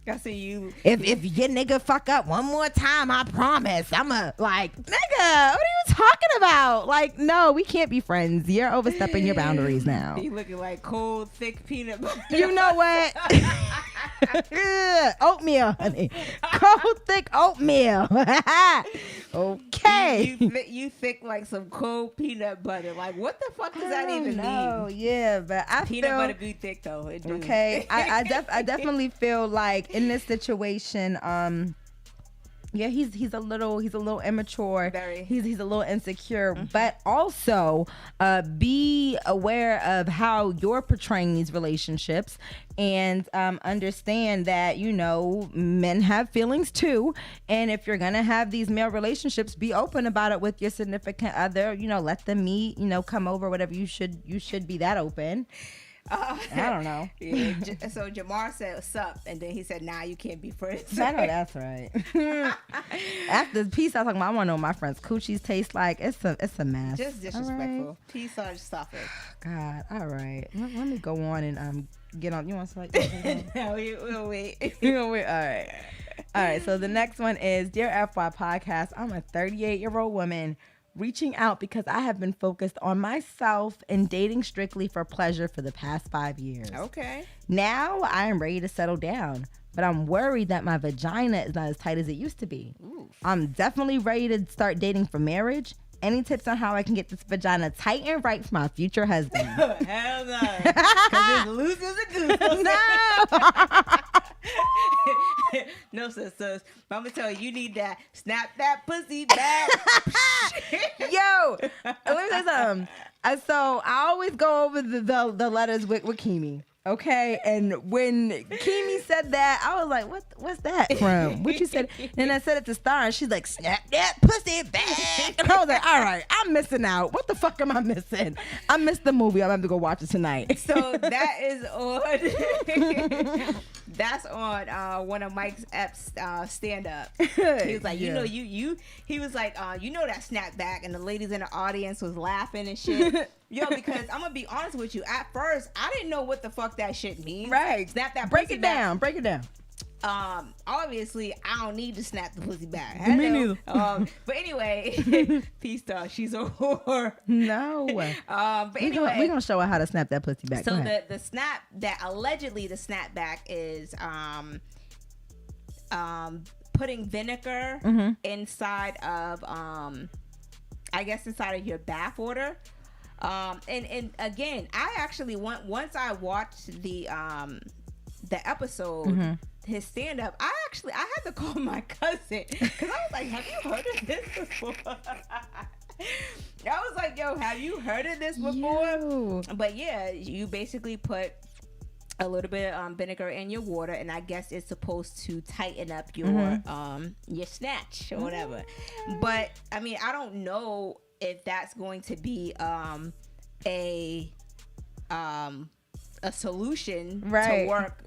I see you. If your nigga fuck up one more time, I promise like, nigga, what are you talking about? Like, no, we can't be friends. You're overstepping your boundaries now. You looking like cold, thick peanut butter. You know what? Oatmeal, honey. Cold, thick oatmeal. Okay. You thick like some cold peanut butter. Like, what the fuck does that even mean? Oh, yeah, but I peanut butter be thick though. Okay, I definitely feel like in this situation, yeah, he's a little immature. Very. He's a little insecure, but also be aware of how you're portraying these relationships, and understand that, you know, men have feelings too, and if you're gonna have these male relationships, be open about it with your significant other. You know, let them meet. You know, come over. Whatever. You should be that open. I don't know. Yeah, so Jamar said sup, and then he said, nah, you can't be friends. I know that's right. After the piece I was talking about, I want to know what my friends' coochies taste like. It's a mess. Just disrespectful. Right. Peace on, stop it. God, all right. Let me go on and get on. You want to select? No, we'll wait. We'll wait. All right. So the next one is, Dear FY Podcast, I'm a 38-year-old woman reaching out because I have been focused on myself and dating strictly for pleasure for the past 5 years. Okay. Now I am ready to settle down, but I'm worried that my vagina is not as tight as it used to be. Ooh. I'm definitely ready to start dating for marriage. Any tips on how I can get this vagina tight and right for my future husband? Hell no. Because it's loose as a goose. No. No, sis. But I'm going to tell you, you need that. Snap that pussy back. Yo, let me say something. So I always go over the letters with Kimi. Okay, and when Kimi said that, I was like, what's that from? What you said? Then I said it to Star, and she's like, snap that pussy back. And I was like, all right, I'm missing out. What the fuck am I missing? I missed the movie. I'm going to go watch it tonight. So that is on That's on one of Mike's Epps stand up. He was like, you know, he was like, you know that snapback, and the ladies in the audience was laughing and shit. Yo, because I'm gonna be honest with you. At first, I didn't know what the fuck that shit means. Right. Snap that. Break it down. Break it down. Obviously I don't need to snap the pussy back. Me neither. But anyway, peace talk. She's a whore. No. But anyway, we're gonna show her how to snap that pussy back. So the snap that allegedly the snapback is putting vinegar inside of I guess inside of your bath water. And again, I actually once I watched the episode, his stand up, I had to call my cousin because I was like, have you heard of this before? I was like, yo, have you heard of this before? Yo. But yeah, you basically put a little bit of vinegar in your water, and I guess it's supposed to tighten up your snatch or whatever. But I mean, I don't know if that's going to be a solution to work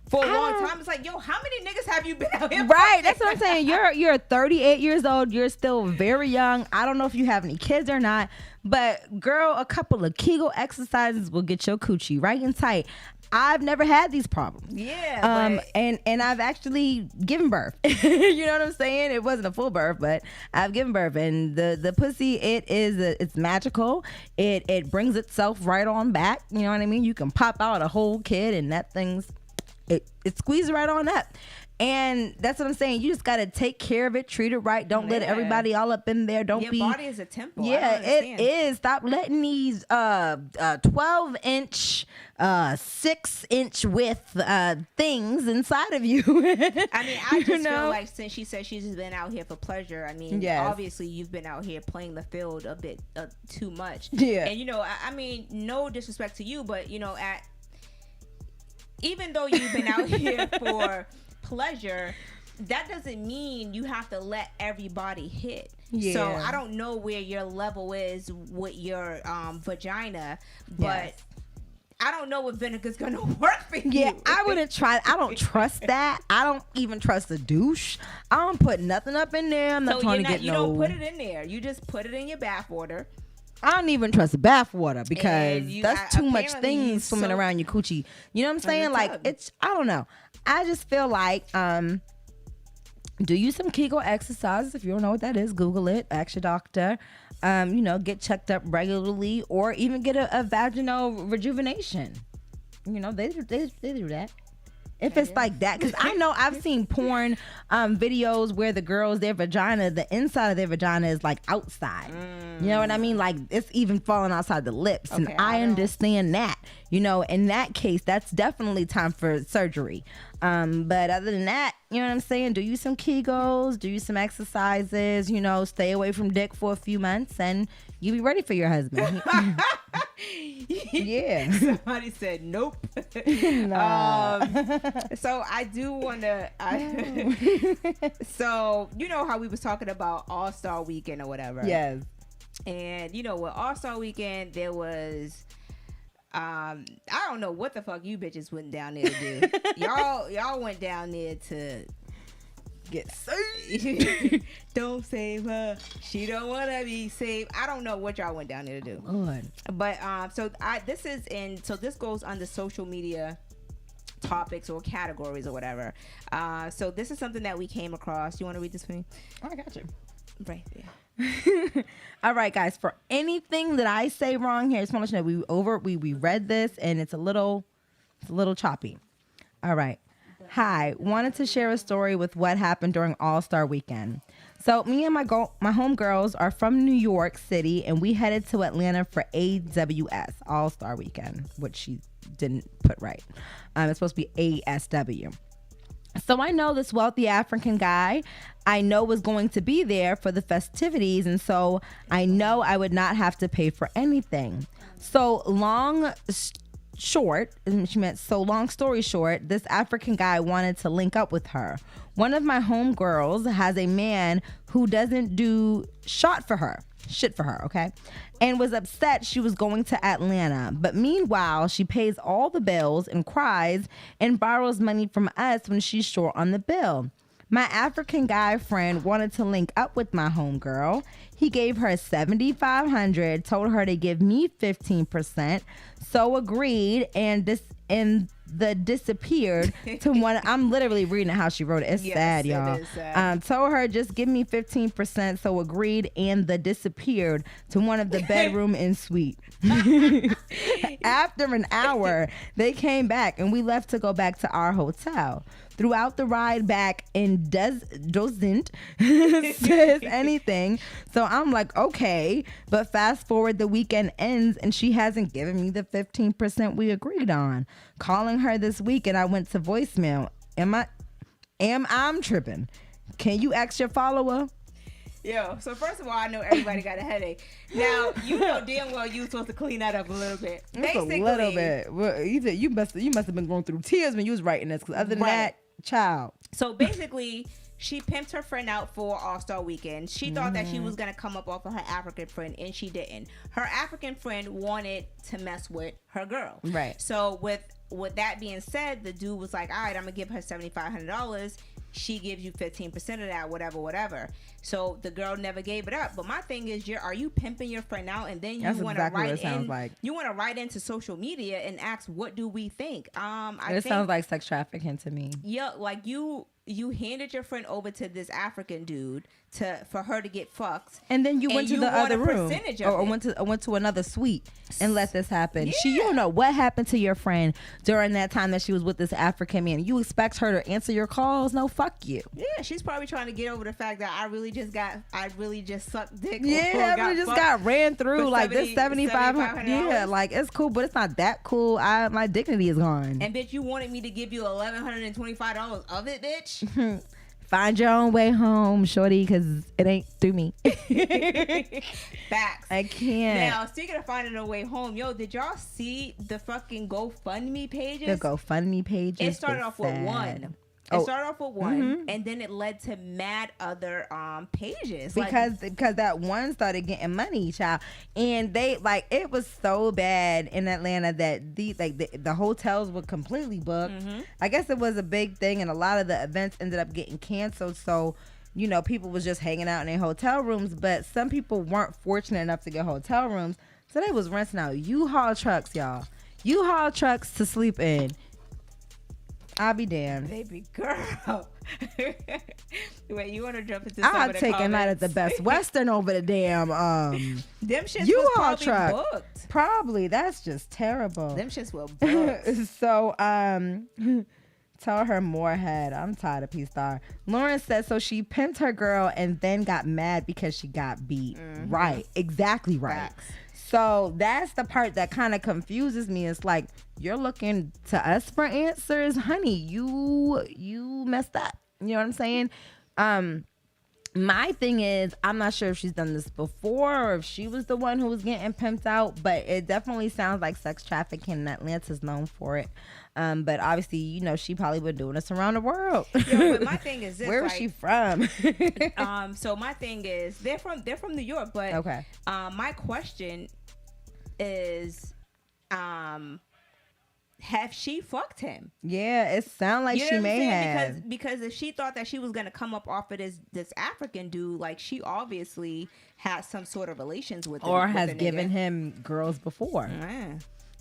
for a long time. It's like, yo, how many niggas have you been out here? Right, that's what I'm saying. You're 38 years old. You're still very young. I don't know if you have any kids or not, but girl, a couple of Kegel exercises will get your coochie right and tight. I've never had these problems. Yeah. And I've actually given birth. You know what I'm saying? It wasn't a full birth, but I've given birth, and the pussy, it's magical. It brings itself right on back. You know what I mean? You can pop out a whole kid, and that thing's it squeezes right on up. And that's what I'm saying. You just got to take care of it, treat it right. Don't let everybody all up in there. Your body is a temple. Yeah, it is. Stop letting these 12-inch, 6-inch width things inside of you. I mean, I just feel like since she said she's been out here for pleasure, I mean, obviously you've been out here playing the field a bit too much. Yeah. And, you know, I mean, no disrespect to you, but, you know, even though you've been out here for pleasure, that doesn't mean you have to let everybody hit. So I don't know where your level is with your vagina, but I don't know if vinegar's gonna work for you. Yeah, I wouldn't try. I don't trust that. I don't even trust the douche. I don't put nothing up in there. I'm not trying to get you don't put it in there. You just put it in your bath water. I don't even trust the bath water because that's too much things swimming around your coochie. You know what I'm saying? Like, I don't know. I just feel like, do you some Kegel exercises. If you don't know what that is, Google it, ask your doctor. You know, get checked up regularly, or even get a vaginal rejuvenation. You know, they do that. If it's like that, because I know I've seen porn videos where the girls, their vagina, the inside of their vagina is like outside. You know what I mean? Like it's even falling outside the lips. And I understand that. You know, in that case, that's definitely time for surgery. But other than that, you know what I'm saying? Do you some Kegels, do you some exercises, you know, stay away from dick for a few months, and you be ready for your husband. Yeah. Somebody said nope. Nah. So I do want to. So you know how we was talking about All-Star Weekend or whatever. Yes. And you know, with All-Star Weekend, there was. I don't know what the fuck you bitches went down there to do. y'all went down there to get saved. Don't save her. She don't want to be saved. I don't know what y'all went down there to do. Lord. But this goes under social media topics or categories or whatever. So this is something that we came across. You want to read this for me? Oh, I got you. Right there. All right, guys, for anything that I say wrong here, I just want to let you know we read this and it's a little choppy. All right. Hi, wanted to share a story with what happened during All-Star Weekend. So me and my homegirls are from New York City, and we headed to Atlanta for AWS, All-Star Weekend, which she didn't put right. It's supposed to be ASW. So I know this wealthy African guy I know was going to be there for the festivities, and so I know I would not have to pay for anything. So long story short, this African guy wanted to link up with her. One of my homegirls has a man who doesn't do shot for her. Shit for her, okay? And was upset she was going to Atlanta. But meanwhile, she pays all the bills and cries and borrows money from us when she's short on the bill. My African guy friend wanted to link up with my homegirl. He gave her $7,500, told her to give me 15%, so agreed, and disappeared to one. I'm literally reading how she wrote it. It's sad, y'all. It is sad. Told her just give me 15%, so agreed, and disappeared to one of the bedroom en suite. After an hour, they came back and we left to go back to our hotel. Throughout the ride back, and doesn't says anything. So I'm like, okay. But fast forward, the weekend ends and she hasn't given me the 15% we agreed on. Calling her this week and I went to voicemail. Am I tripping? Can you ask your follower? Yo, so first of all, I know everybody got a headache. Now, you know damn well you supposed to clean that up a little bit. Basically, a little bit. Well, you must have been going through tears when you was writing this. Because other than that, child. So basically, she pimped her friend out for All-Star Weekend. She thought that she was going to come up off of her African friend, and she didn't. Her African friend wanted to mess with her girl. Right. So with that being said, the dude was like, all right, I'm going to give her $7,500. She gives you 15% of that, whatever. So the girl never gave it up. But my thing is, are you pimping your friend out, and then you want to write in? You want to write into social media and ask, what do we think? It sounds like sex trafficking to me. Yeah, like you handed your friend over to this African dude for her to get fucked, and then you went to the other room or went to another suite and let this happen. Yeah. You don't know what happened to your friend during that time that she was with this African man. You expect her to answer your calls? No, fuck you. Yeah, she's probably trying to get over the fact that I really just sucked dick. Yeah, I really just got ran through like this $7,500. Yeah, like it's cool, but it's not that cool. My dignity is gone. And bitch, you wanted me to give you $1,125 of it, bitch. Find your own way home, shorty, because it ain't through me. Facts. I can't. Now, speaking of finding a way home, yo, did y'all see the fucking GoFundMe pages? The GoFundMe pages. It started off with one. It started off with one, and then it led to mad other pages. Because that one started getting money, child, and they it was so bad in Atlanta that the hotels were completely booked. I guess it was a big thing, and a lot of the events ended up getting canceled. So, people was just hanging out in their hotel rooms, but some people weren't fortunate enough to get hotel rooms, so they was renting out U-Haul trucks, y'all. U-Haul trucks to sleep in. I'll be damned. Baby girl. Wait, you want to jump into some I'll of the take comments? a night at the Best Western over the damn them shits U-Haul was probably truck. booked. Probably. That's just terrible. Them shits were booked. So tell her Moorhead. I'm tired of P-Star. Lauren said so she pimped her girl and then got mad because she got beat. Right. Exactly right. Facts. So that's the part that kind of confuses me. It's like, you're looking to us for answers, honey. You messed up. You know what I'm saying? My thing is, I'm not sure if she's done this before or if she was the one who was getting pimped out, but it definitely sounds like sex trafficking, and Atlanta's known for it. But obviously, she probably been doing this around the world. Yo, but my thing is this, where is she from? So my thing is they're from New York, but okay. My question is, have she fucked him? Yeah, it sounds like she may have. Because if she thought that she was gonna come up off of this African dude, like she obviously has some sort of relations with him, or has given him girls before.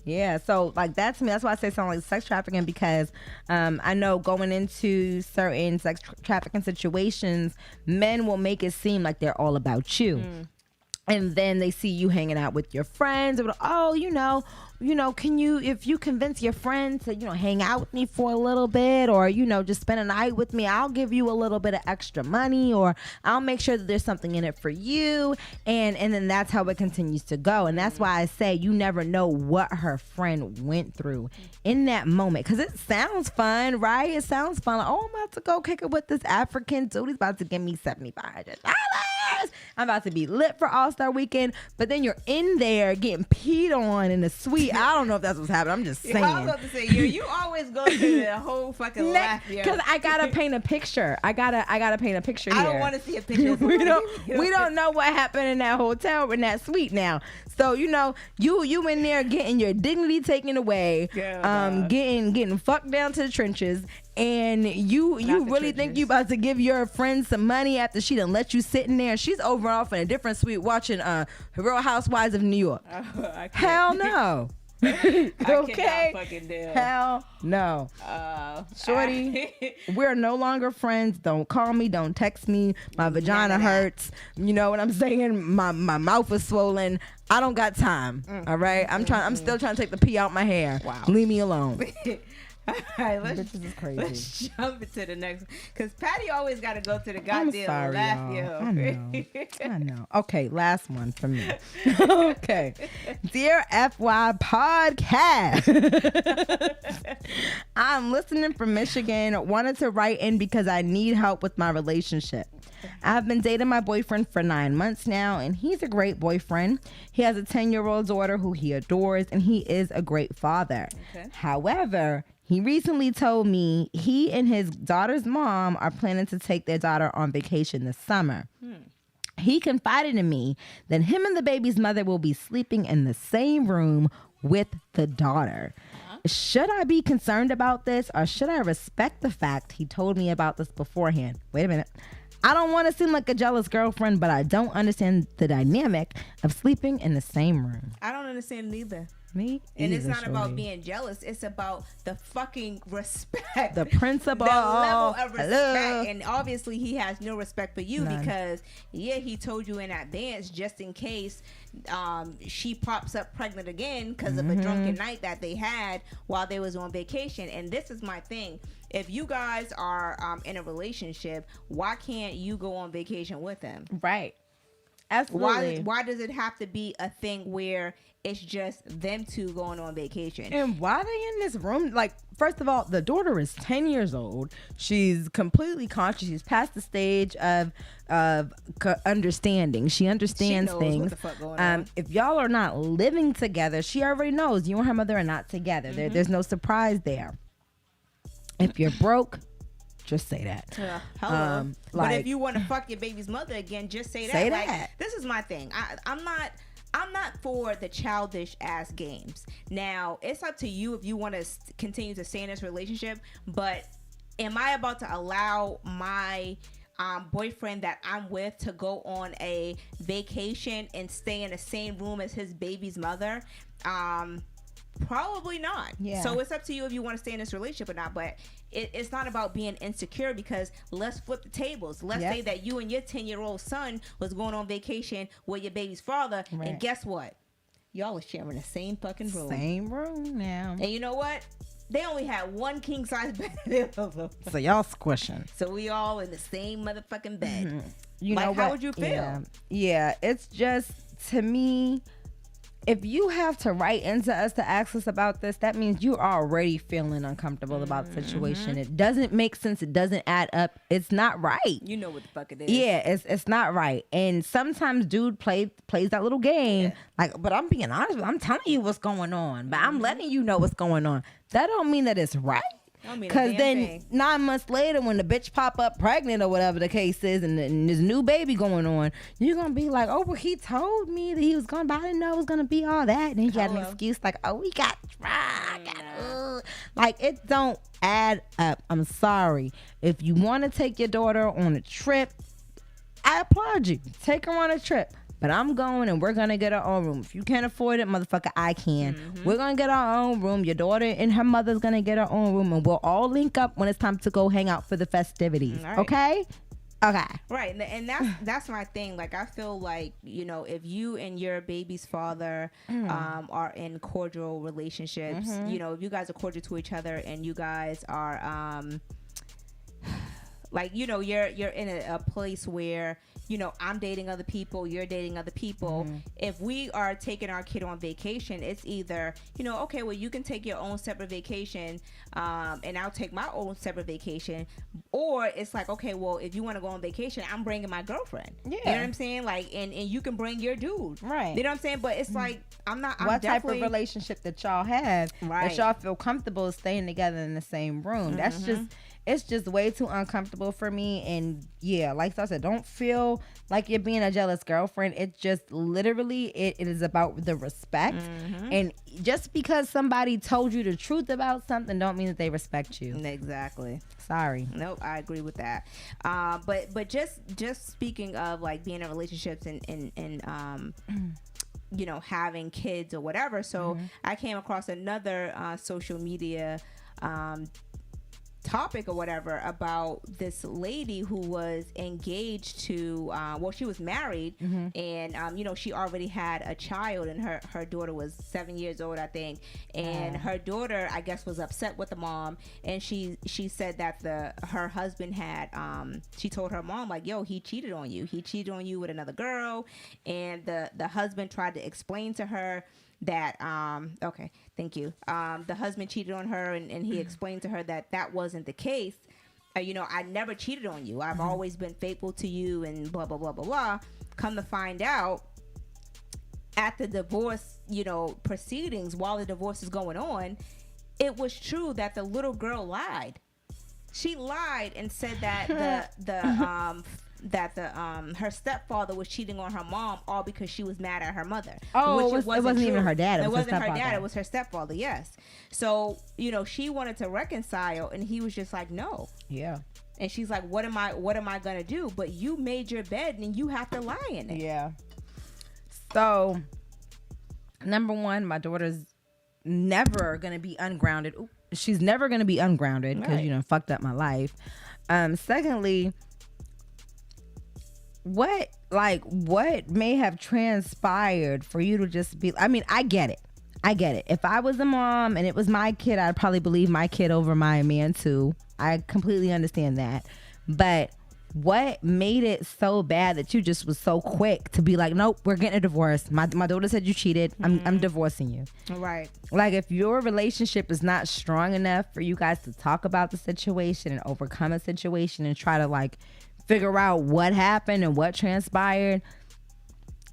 Yeah, so that to me, that's why I say something like sex trafficking, because I know going into certain sex trafficking situations, men will make it seem like they're all about you. And then they see you hanging out with your friends. Can you, if you convince your friend to, hang out with me for a little bit, or, just spend a night with me, I'll give you a little bit of extra money, or I'll make sure that there's something in it for you. And then that's how it continues to go. And that's why I say you never know what her friend went through in that moment. Because it sounds fun, right? It sounds fun. Like, oh, I'm about to go kick it with this African dude. He's about to give me $7,500. I'm about to be lit for All-Star Weekend. But then you're in there getting peed on in the suite. I don't know if that's what's happening. I'm just saying. I was about to say, you always go through the whole fucking laugh. Because I gotta paint a picture. I gotta paint a picture here. I don't want to see a picture. we don't know what happened in that hotel, in that suite now. So you in there getting your dignity taken away, getting fucked down to the trenches, and you really think you about to give your friend some money after she done let you sit in there. She's over and off in a different suite watching Real Housewives of New York. Hell no. Okay. Hell no. Shorty, we're no longer friends. Don't call me. Don't text me. My vagina hurts. You know what I'm saying? My mouth is swollen. I don't got time. All right. I'm still trying to take the pee out my hair. Wow. Leave me alone. All right, this is crazy. Let's jump into the next, because Patty always got to go to the goddamn laugh, I know. Okay, last one for me. Okay. Dear FY Podcast, I'm listening from Michigan. Wanted to write in because I need help with my relationship. I've been dating my boyfriend for 9 months now, and he's a great boyfriend. He has a 10-year-old daughter who he adores, and he is a great father. Okay. However, he recently told me he and his daughter's mom are planning to take their daughter on vacation this summer. He confided in me that him and the baby's mother will be sleeping in the same room with the daughter. Should I be concerned about this, or should I respect the fact he told me about this beforehand? Wait a minute. I don't want to seem like a jealous girlfriend, but I don't understand the dynamic of sleeping in the same room. I don't understand neither. Me and either, it's not shorty. About being jealous. It's about the fucking respect. The principle. The level of respect. Hello. And obviously he has no respect for you. None. Because, he told you in advance just in case she pops up pregnant again because of a drunken night that they had while they was on vacation. And this is my thing. If you guys are in a relationship, why can't you go on vacation with them? Right. Absolutely. Why does it have to be a thing where it's just them two going on vacation? And why they in this room? Like, first of all, the daughter is 10 years old. She's completely conscious. She's past the stage of understanding. She understands things. What the fuck going on. If y'all are not living together, she already knows you and her mother are not together. There's no surprise there. If you're broke, just say that. Hello. But if you want to fuck your baby's mother again, just say that. Say that. This is my thing. I'm not for the childish ass games. Now, it's up to you if you want to continue to stay in this relationship, but am I about to allow my boyfriend that I'm with to go on a vacation and stay in the same room as his baby's mother? Probably not. Yeah. So it's up to you if you want to stay in this relationship or not, but it's not about being insecure, because let's flip the tables. Let's say that you and your 10-year-old son was going on vacation with your baby's father, and guess what? Y'all are sharing the same fucking room. Same room now. And you know what? They only had one king size bed. So y'all squishing. So we all in the same motherfucking bed. You know what? How would you feel? Yeah, it's just, to me, if you have to write into us to ask us about this, that means you're already feeling uncomfortable about the situation. It doesn't make sense. It doesn't add up. It's not right. You know what the fuck it is. Yeah, it's not right. And sometimes dude plays that little game. Like, but I'm being honest. I'm telling you what's going on. But I'm letting you know what's going on. That don't mean that it's right. Because then 9 months later, when the bitch pop up pregnant or whatever the case is, and there's new baby going on, you're going to be like, oh, well, he told me that he was going to, but I didn't know it was going to be all that. And he got an excuse like, oh, we got drunk. Like, it don't add up. I'm sorry. If you want to take your daughter on a trip, I applaud you. Take her on a trip. But I'm going, and we're going to get our own room. If you can't afford it, motherfucker, I can. We're going to get our own room. Your daughter and her mother's going to get her own room. And we'll all link up when it's time to go hang out for the festivities. Right. Okay? Okay. Right. And that's my thing. Like, I feel like, if you and your baby's father are in cordial relationships, if you guys are cordial to each other and you guys are... like, you know, you're in a place where, you know, I'm dating other people, you're dating other people. If we are taking our kid on vacation, it's either, you know, okay, well, you can take your own separate vacation, and I'll take my own separate vacation. Or it's like, okay, well, if you want to go on vacation, I'm bringing my girlfriend. Yeah. You know what I'm saying? Like, and you can bring your dude. Right. You know what I'm saying? But it's like, I'm what type of relationship that y'all have, that y'all feel comfortable staying together in the same room. That's just, it's just way too uncomfortable for me. And yeah, like I said, don't feel like you're being a jealous girlfriend. It's just literally, it is about the respect. And just because somebody told you the truth about something don't mean that they respect you. Exactly. Sorry. Nope, I agree with that. But just speaking of like being in relationships and you know, having kids or whatever. So I came across another social media topic or whatever about this lady who was engaged to well, she was married, and you know, she already had a child, and her daughter was 7 years old, I think, and her daughter, I guess, was upset with the mom, and she said that her husband had she told her mom, like, yo, he cheated on you with another girl, and the husband tried to explain to her that okay, thank you, the husband cheated on her, and he explained to her that wasn't the case. You know, I never cheated on you, I've always been faithful to you, and blah blah blah blah blah. Come to find out, at the divorce, you know, proceedings, while the divorce is going on, it was true that the little girl lied. She lied and said that her stepfather was cheating on her mom, all because she was mad at her mother. Oh, it wasn't even her dad. It wasn't her dad. It was her stepfather. Yes. So, you know, she wanted to reconcile, and he was just like, no. Yeah. And she's like, what am I gonna do? But you made your bed, and you have to lie in it. Yeah. So, number one, my daughter's never gonna be ungrounded. Ooh, she's never gonna be ungrounded because you know, fucked up my life. Secondly, what may have transpired for you to just be, I mean, I get it. If I was a mom and it was my kid, I'd probably believe my kid over my man too. I completely understand that. But what made it so bad that you just was so quick to be like, nope, we're getting a divorce. My daughter said you cheated. I'm divorcing you. Right. Like, if your relationship is not strong enough for you guys to talk about the situation and overcome a situation and try to like figure out what happened and what transpired,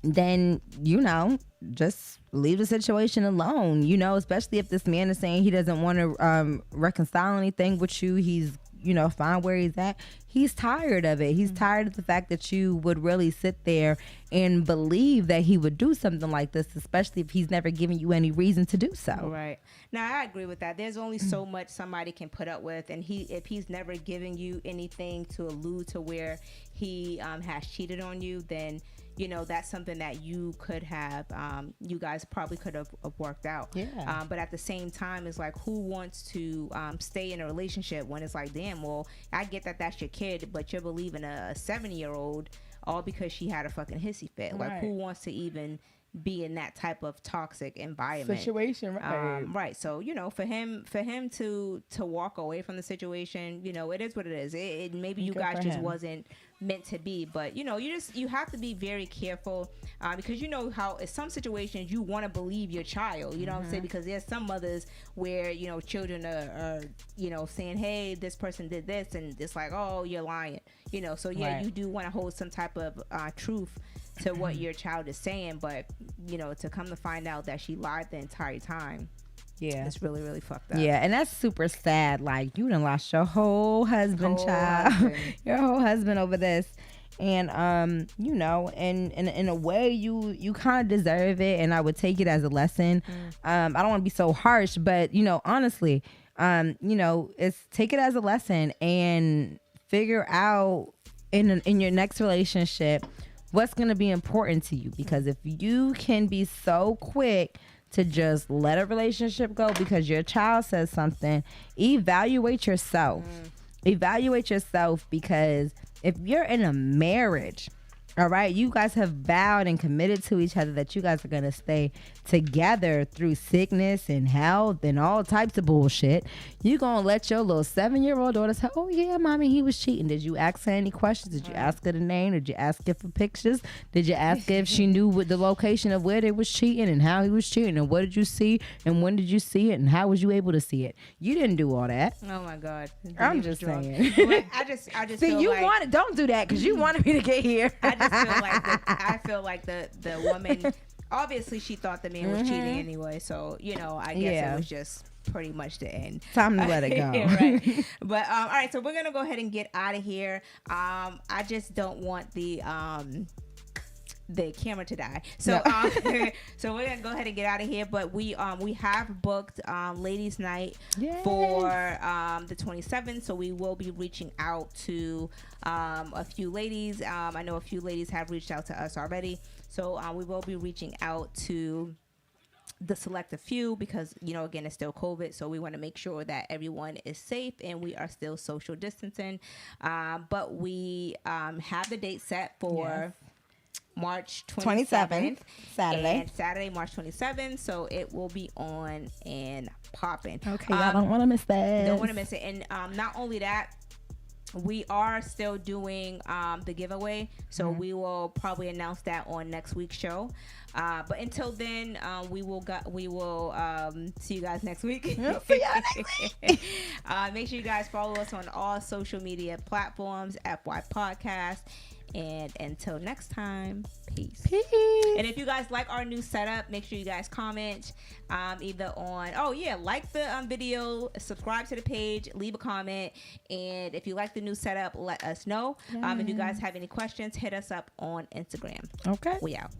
then, you know, just leave the situation alone, you know, especially if this man is saying he doesn't want to reconcile anything with you. He's, you know, fine where he's at. He's tired of it. He's tired of the fact that you would really sit there and believe that he would do something like this, especially if he's never given you any reason to do so. Right. Now, I agree with that. There's only so much somebody can put up with, and if he's never giving you anything to allude to where he has cheated on you, then, you know, that's something that you could have, you guys probably could have worked out. Yeah. But at the same time, it's like, who wants to stay in a relationship when it's like, damn, well, I get that that's your kid, but you're believing a 7-year-old all because she had a fucking hissy fit. Like, who wants to even be in that type of toxic environment situation? Right. Right. So, you know, for him to walk away from the situation, you know, it is what it is. It maybe you guys just wasn't meant to be, but you know, you have to be very careful, because you know how in some situations you want to believe your child, you know what I'm saying, because there's some mothers where, you know, children are you know, saying, hey, this person did this, and it's like, oh, you're lying, you know. So yeah, you do want to hold some type of truth to what your child is saying, but you know, to come to find out that she lied the entire time, yeah, it's really, really fucked up. Yeah, and that's super sad. Like, you done lost your whole husband, child. Your whole husband over this. And you know, and in a way you kind of deserve it, and I would take it as a lesson. I don't want to be so harsh, but you know, honestly, you know, take it as a lesson and figure out in your next relationship what's going to be important to you, because if you can be so quick to just let a relationship go because your child says something, evaluate yourself. Evaluate yourself, because if you're in a marriage All right, you guys have vowed and committed to each other that you guys are gonna stay together through sickness and health and all types of bullshit. You gonna let your little 7-year-old daughter say, "Oh yeah, mommy, he was cheating." Did you ask her any questions? Did you ask her the name? Did you ask her for pictures? Did you ask her if she knew what the location of where they was cheating and how he was cheating and what did you see and when did you see it and how was you able to see it? You didn't do all that. Oh my God, I'm just saying. I just see, feel you like, wanted. Don't do that because you wanted me to get here. I feel like the woman, obviously she thought the man was cheating anyway, so I guess it was just pretty much the end. Time to let it go. Right. But all right, so we're gonna go ahead and get out of here. I just don't want the camera to die, so no. So we're gonna go ahead and get out of here, but we have booked ladies night for the 27th, so we will be reaching out to a few ladies. I know a few ladies have reached out to us already, so we will be reaching out to the select few because again, it's still COVID, so we want to make sure that everyone is safe and we are still social distancing, but we have the date set for March 27th, Saturday, March 27th. So it will be on and popping. Okay, y'all don't want to miss that. Don't want to miss it. And not only that, we are still doing the giveaway. So we will probably announce that on next week's show. But until then, we will see you guys next week. See y'all next week. Make sure you guys follow us on all social media platforms, FY Podcast. And until next time, peace. And if you guys like our new setup, make sure you guys comment either on, like the video, subscribe to the page, leave a comment. And if you like the new setup, let us know. If you guys have any questions, hit us up on Instagram. Okay. We out.